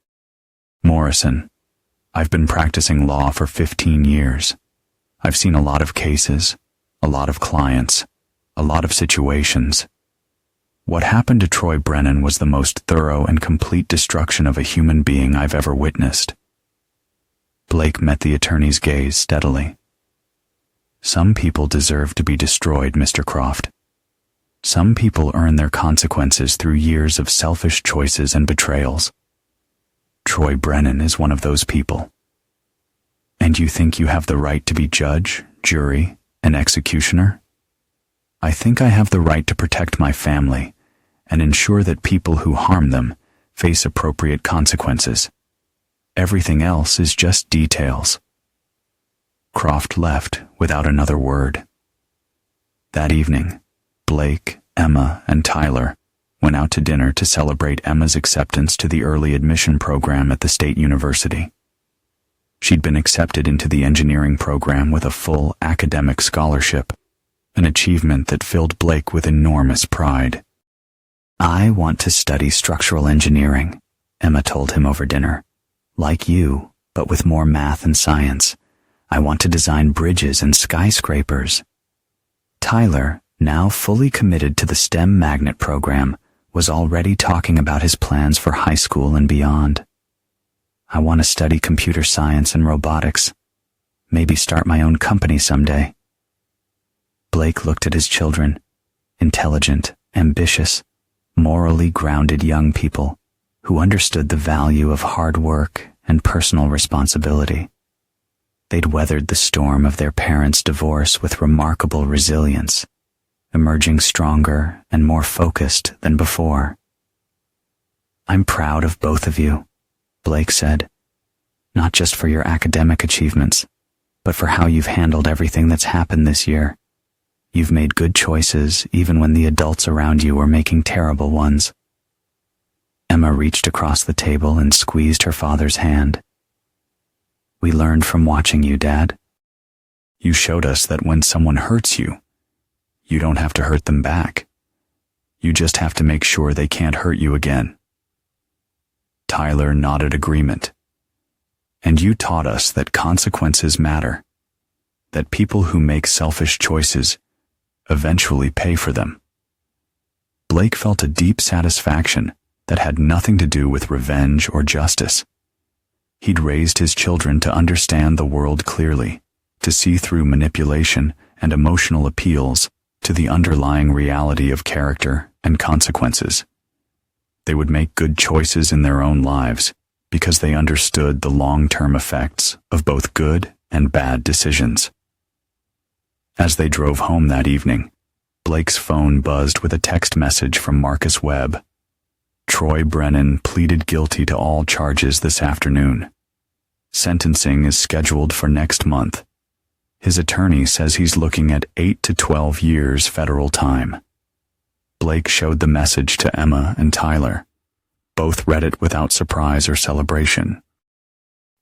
A: Morrison, I've been practicing law for 15 years. I've seen a lot of cases, a lot of clients, a lot of situations. What happened to Troy Brennan was the most thorough and complete destruction of a human being I've ever witnessed. Blake met the attorney's gaze steadily. Some people deserve to be destroyed, Mr. Croft. Some people earn their consequences through years of selfish choices and betrayals. Troy Brennan is one of those people. And you think you have the right to be judge, jury, and executioner? I think I have the right to protect my family and ensure that people who harm them face appropriate consequences. Everything else is just details. Croft left without another word. That evening, Blake, Emma, and Tyler went out to dinner to celebrate Emma's acceptance to the early admission program at the state university. She'd been accepted into the engineering program with a full academic scholarship, an achievement that filled Blake with enormous pride. "I want to study structural engineering," Emma told him over dinner. "Like you, but with more math and science. I want to design bridges and skyscrapers." Tyler, now fully committed to the STEM magnet program, was already talking about his plans for high school and beyond. "I want to study computer science and robotics. Maybe start my own company someday." Blake looked at his children, intelligent, ambitious, morally grounded young people who understood the value of hard work and personal responsibility. They'd weathered the storm of their parents' divorce with remarkable resilience, emerging stronger and more focused than before. "I'm proud of both of you," Blake said, "not just for your academic achievements, but for how you've handled everything that's happened this year. You've made good choices even when the adults around you were making terrible ones." Emma reached across the table and squeezed her father's hand. "We learned from watching you, Dad. You showed us that when someone hurts you, you don't have to hurt them back. You just have to make sure they can't hurt you again." Tyler nodded agreement. "And you taught us that consequences matter, that people who make selfish choices eventually pay for them." Blake felt a deep satisfaction that had nothing to do with revenge or justice. He'd raised his children to understand the world clearly, to see through manipulation and emotional appeals to the underlying reality of character and consequences. They would make good choices in their own lives because they understood the long-term effects of both good and bad decisions. As they drove home that evening, Blake's phone buzzed with a text message from Marcus Webb. "Troy Brennan pleaded guilty to all charges this afternoon. Sentencing is scheduled for next month. His attorney says he's looking at 8 to 12 years federal time." Blake showed the message to Emma and Tyler. Both read it without surprise or celebration.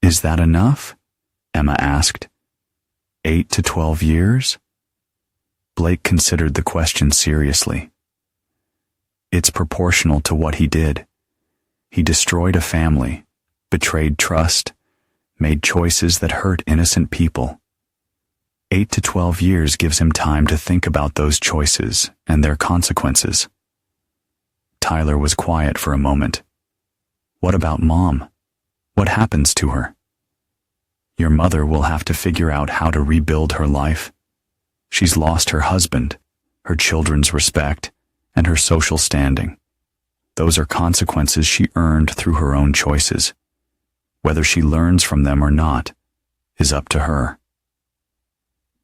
A: "Is that enough?" Emma asked. 8 to 12 years? Blake considered the question seriously. "It's proportional to what he did. He destroyed a family, betrayed trust, made choices that hurt innocent people. 8 to 12 years gives him time to think about those choices and their consequences." Tyler was quiet for a moment. "What about Mom? What happens to her?" "Your mother will have to figure out how to rebuild her life. She's lost her husband, her children's respect, and her social standing. Those are consequences she earned through her own choices. Whether she learns from them or not is up to her."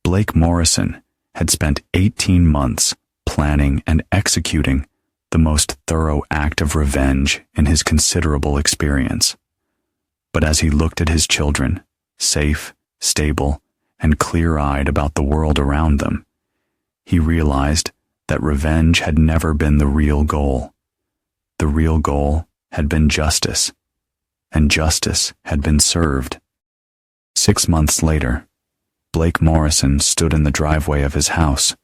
A: Blake Morrison had spent 18 months planning and executing the most thorough act of revenge in his considerable experience. But as he looked at his children, safe, stable, and clear-eyed about the world around them, he realized that revenge had never been the real goal. The real goal had been justice, and justice had been served. 6 months later, Blake Morrison stood in the driveway of his house,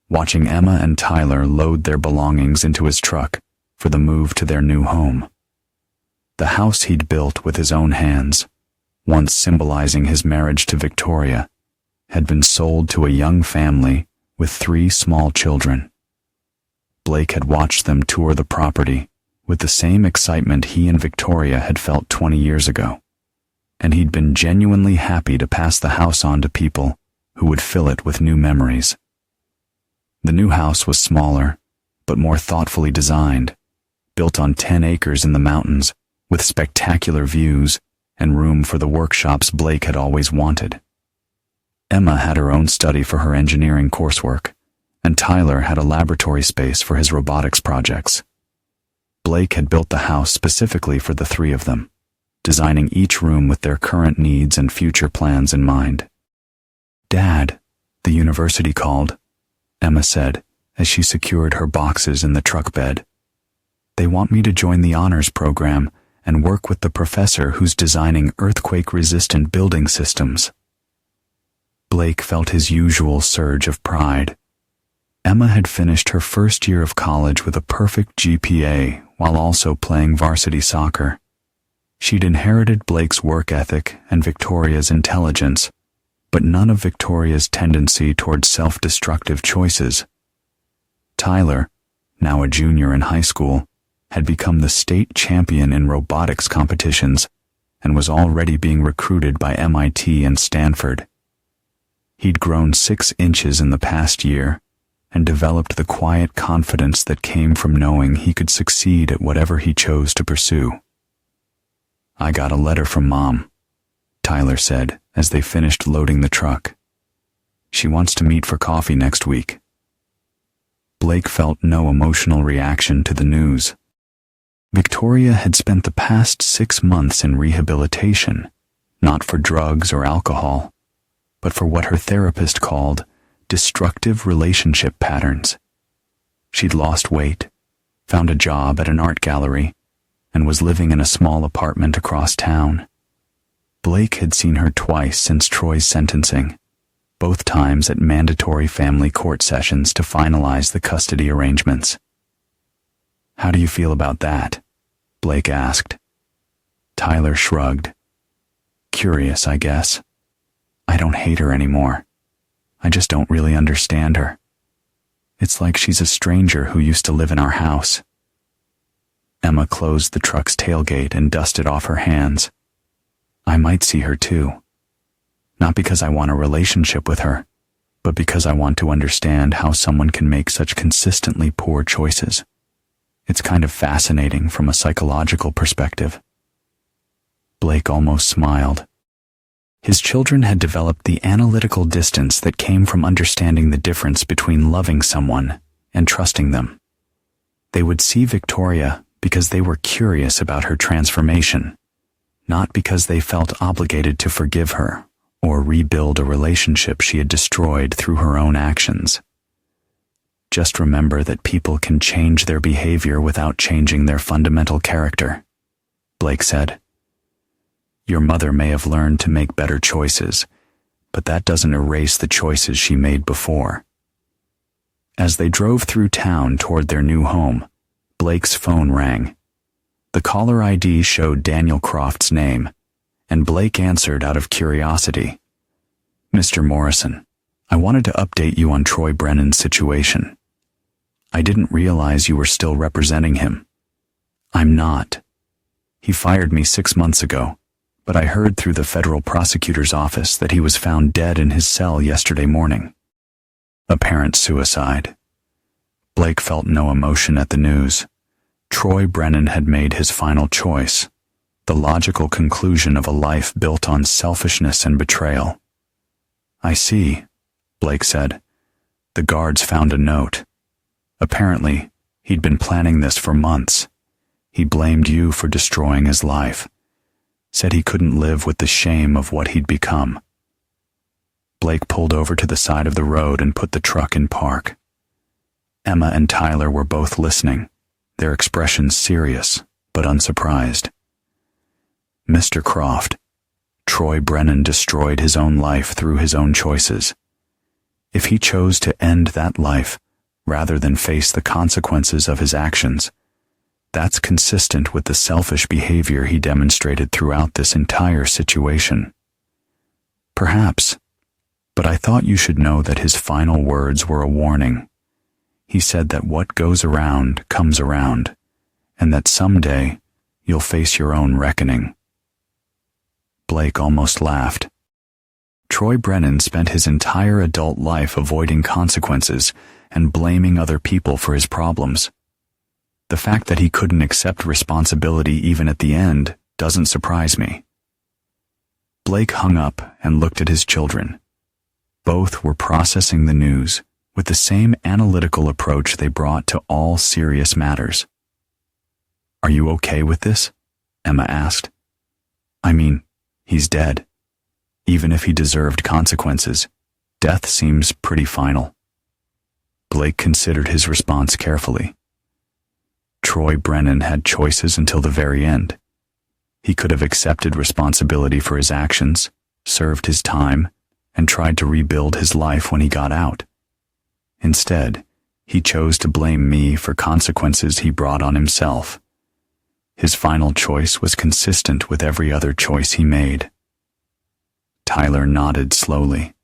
A: watching Emma and Tyler load their belongings into his truck for the move to their new home. The house he'd built with his own hands, once symbolizing his marriage to Victoria, had been sold to a young family with 3 small children. Blake had watched them tour the property with the same excitement he and Victoria had felt 20 years ago, and he'd been genuinely happy to pass the house on to people who would fill it with new memories. The new house was smaller, but more thoughtfully designed, built on 10 acres in the mountains, with spectacular views and room for the workshops Blake had always wanted. Emma had her own study for her engineering coursework, and Tyler had a laboratory space for his robotics projects. Blake had built the house specifically for the three of them, designing each room with their current needs and future plans in mind. "Dad," the university called, Emma said as she secured her boxes in the truck bed. "They want me to join the honors program and work with the professor who's designing earthquake-resistant building systems." Blake felt his usual surge of pride. Emma had finished her first year of college with a perfect GPA while also playing varsity soccer. She'd inherited Blake's work ethic and Victoria's intelligence, but none of Victoria's tendency toward self-destructive choices. Tyler, now a junior in high school, had become the state champion in robotics competitions and was already being recruited by MIT and Stanford. He'd grown 6 inches in the past year and developed the quiet confidence that came from knowing he could succeed at whatever he chose to pursue. "I got a letter from Mom," Tyler said as they finished loading the truck. "She wants to meet for coffee next week." Blake felt no emotional reaction to the news. Victoria had spent the past 6 months in rehabilitation, not for drugs or alcohol, but for what her therapist called destructive relationship patterns. She'd lost weight, found a job at an art gallery, and was living in a small apartment across town. Blake had seen her twice since Troy's sentencing, both times at mandatory family court sessions to finalize the custody arrangements. "How do you feel about that?" Blake asked. Tyler shrugged. "Curious, I guess. I don't hate her anymore. I just don't really understand her. It's like she's a stranger who used to live in our house." Emma closed the truck's tailgate and dusted off her hands. "I might see her too. Not because I want a relationship with her, but because I want to understand how someone can make such consistently poor choices. It's kind of fascinating from a psychological perspective." Blake almost smiled. His children had developed the analytical distance that came from understanding the difference between loving someone and trusting them. They would see Victoria because they were curious about her transformation, not because they felt obligated to forgive her or rebuild a relationship she had destroyed through her own actions. "Just remember that people can change their behavior without changing their fundamental character," Blake said. "Your mother may have learned to make better choices, but that doesn't erase the choices she made before." As they drove through town toward their new home, Blake's phone rang. The caller ID showed Daniel Croft's name, and Blake answered out of curiosity. "Mr. Morrison, I wanted to update you on Troy Brennan's situation. I didn't realize you were still representing him." "I'm not. He fired me 6 months ago, but I heard through the federal prosecutor's office that he was found dead in his cell yesterday morning. Apparent suicide." Blake felt no emotion at the news. Troy Brennan had made his final choice, the logical conclusion of a life built on selfishness and betrayal. "I see," Blake said. "The guards found a note. Apparently, he'd been planning this for months. He blamed you for destroying his life. Said he couldn't live with the shame of what he'd become." Blake pulled over to the side of the road and put the truck in park. Emma and Tyler were both listening, their expressions serious but unsurprised. "Mr. Croft, Troy Brennan destroyed his own life through his own choices. If he chose to end that life rather than face the consequences of his actions, that's consistent with the selfish behavior he demonstrated throughout this entire situation. Perhaps, but I thought you should know that his final words were a warning. He said that what goes around comes around, and that someday you'll face your own reckoning." Blake almost laughed. Troy Brennan spent his entire adult life avoiding consequences and blaming other people for his problems. The fact that he couldn't accept responsibility even at the end doesn't surprise me. Blake hung up and looked at his children. Both were processing the news with the same analytical approach they brought to all serious matters. "Are you okay with this?" Emma asked. "I mean, he's dead. Even if he deserved consequences, death seems pretty final." Blake considered his response carefully. Troy Brennan had choices until the very end. He could have accepted responsibility for his actions, served his time, and tried to rebuild his life when he got out. Instead, he chose to blame me for consequences he brought on himself. His final choice was consistent with every other choice he made. Tyler nodded slowly.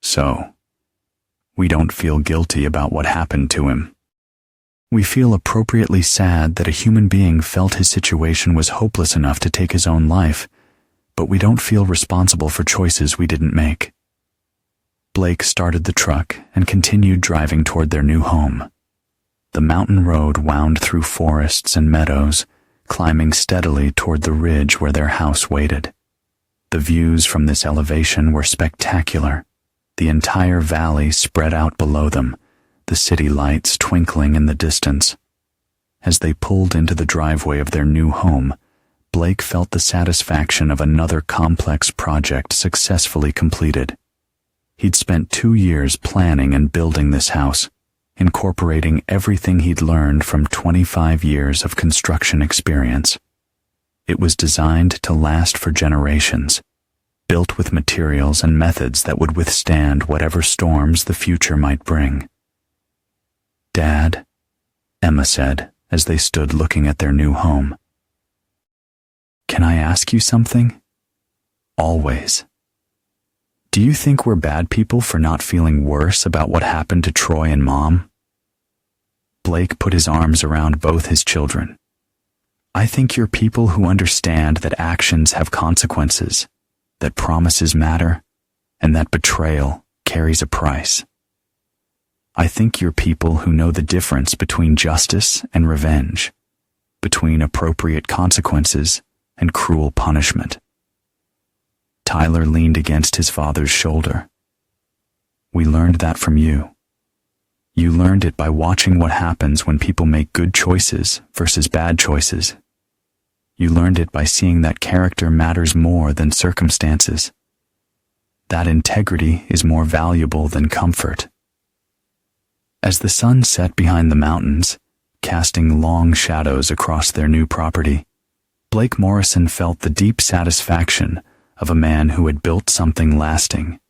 A: "So, we don't feel guilty about what happened to him. We feel appropriately sad that a human being felt his situation was hopeless enough to take his own life, but we don't feel responsible for choices we didn't make." Blake started the truck and continued driving toward their new home. The mountain road wound through forests and meadows, climbing steadily toward the ridge where their house waited. The views from this elevation were spectacular. The entire valley spread out below them, the city lights twinkling in the distance. As they pulled into the driveway of their new home, Blake felt the satisfaction of another complex project successfully completed. He'd spent 2 years planning and building this house, incorporating everything he'd learned from 25 years of construction experience. It was designed to last for generations, built with materials and methods that would withstand whatever storms the future might bring. "Dad," Emma said as they stood looking at their new home, "can I ask you something?" "Always." "Do you think we're bad people for not feeling worse about what happened to Troy and Mom?" Blake put his arms around both his children. "I think you're people who understand that actions have consequences, that promises matter, and that betrayal carries a price. I think you're people who know the difference between justice and revenge, between appropriate consequences and cruel punishment." Tyler leaned against his father's shoulder. "We learned that from you. You learned it by watching what happens when people make good choices versus bad choices. You learned it by seeing that character matters more than circumstances. That integrity is more valuable than comfort." As the sun set behind the mountains, casting long shadows across their new property, Blake Morrison felt the deep satisfaction of a man who had built something lasting.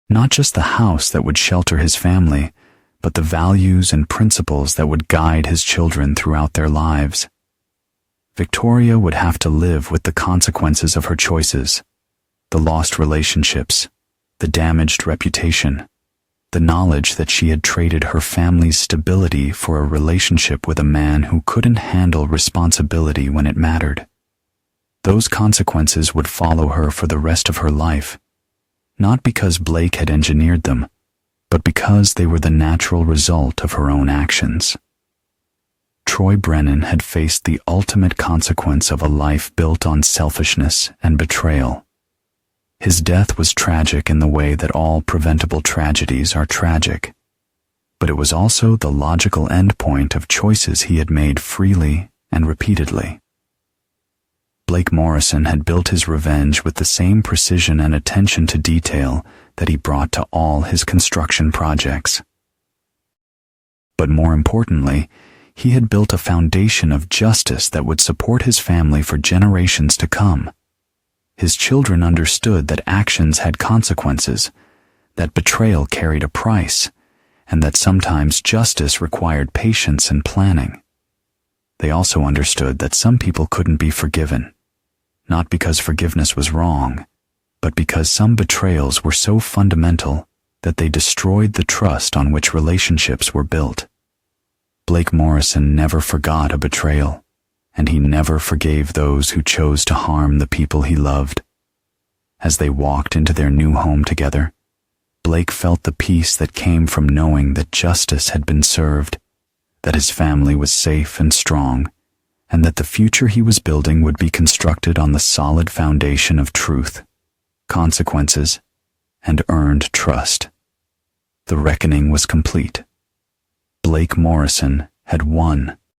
A: Not just the house that would shelter his family, but the values and principles that would guide his children throughout their lives. Victoria would have to live with the consequences of her choices, the lost relationships, the damaged reputation, the knowledge that she had traded her family's stability for a relationship with a man who couldn't handle responsibility when it mattered. Those consequences would follow her for the rest of her life, not because Blake had engineered them, but because they were the natural result of her own actions. Troy Brennan had faced the ultimate consequence of a life built on selfishness and betrayal. His death was tragic in the way that all preventable tragedies are tragic, but it was also the logical endpoint of choices he had made freely and repeatedly. Blake Morrison had built his revenge with the same precision and attention to detail that he brought to all his construction projects. But more importantly, he had built a foundation of justice that would support his family for generations to come. His children understood that actions had consequences, that betrayal carried a price, and that sometimes justice required patience and planning. They also understood that some people couldn't be forgiven, not because forgiveness was wrong, but because some betrayals were so fundamental that they destroyed the trust on which relationships were built. Blake Morrison never forgot a betrayal, and he never forgave those who chose to harm the people he loved. As they walked into their new home together, Blake felt the peace that came from knowing that justice had been served, that his family was safe and strong, and that the future he was building would be constructed on the solid foundation of truth, consequences, and earned trust. The reckoning was complete. Blake Morrison had won.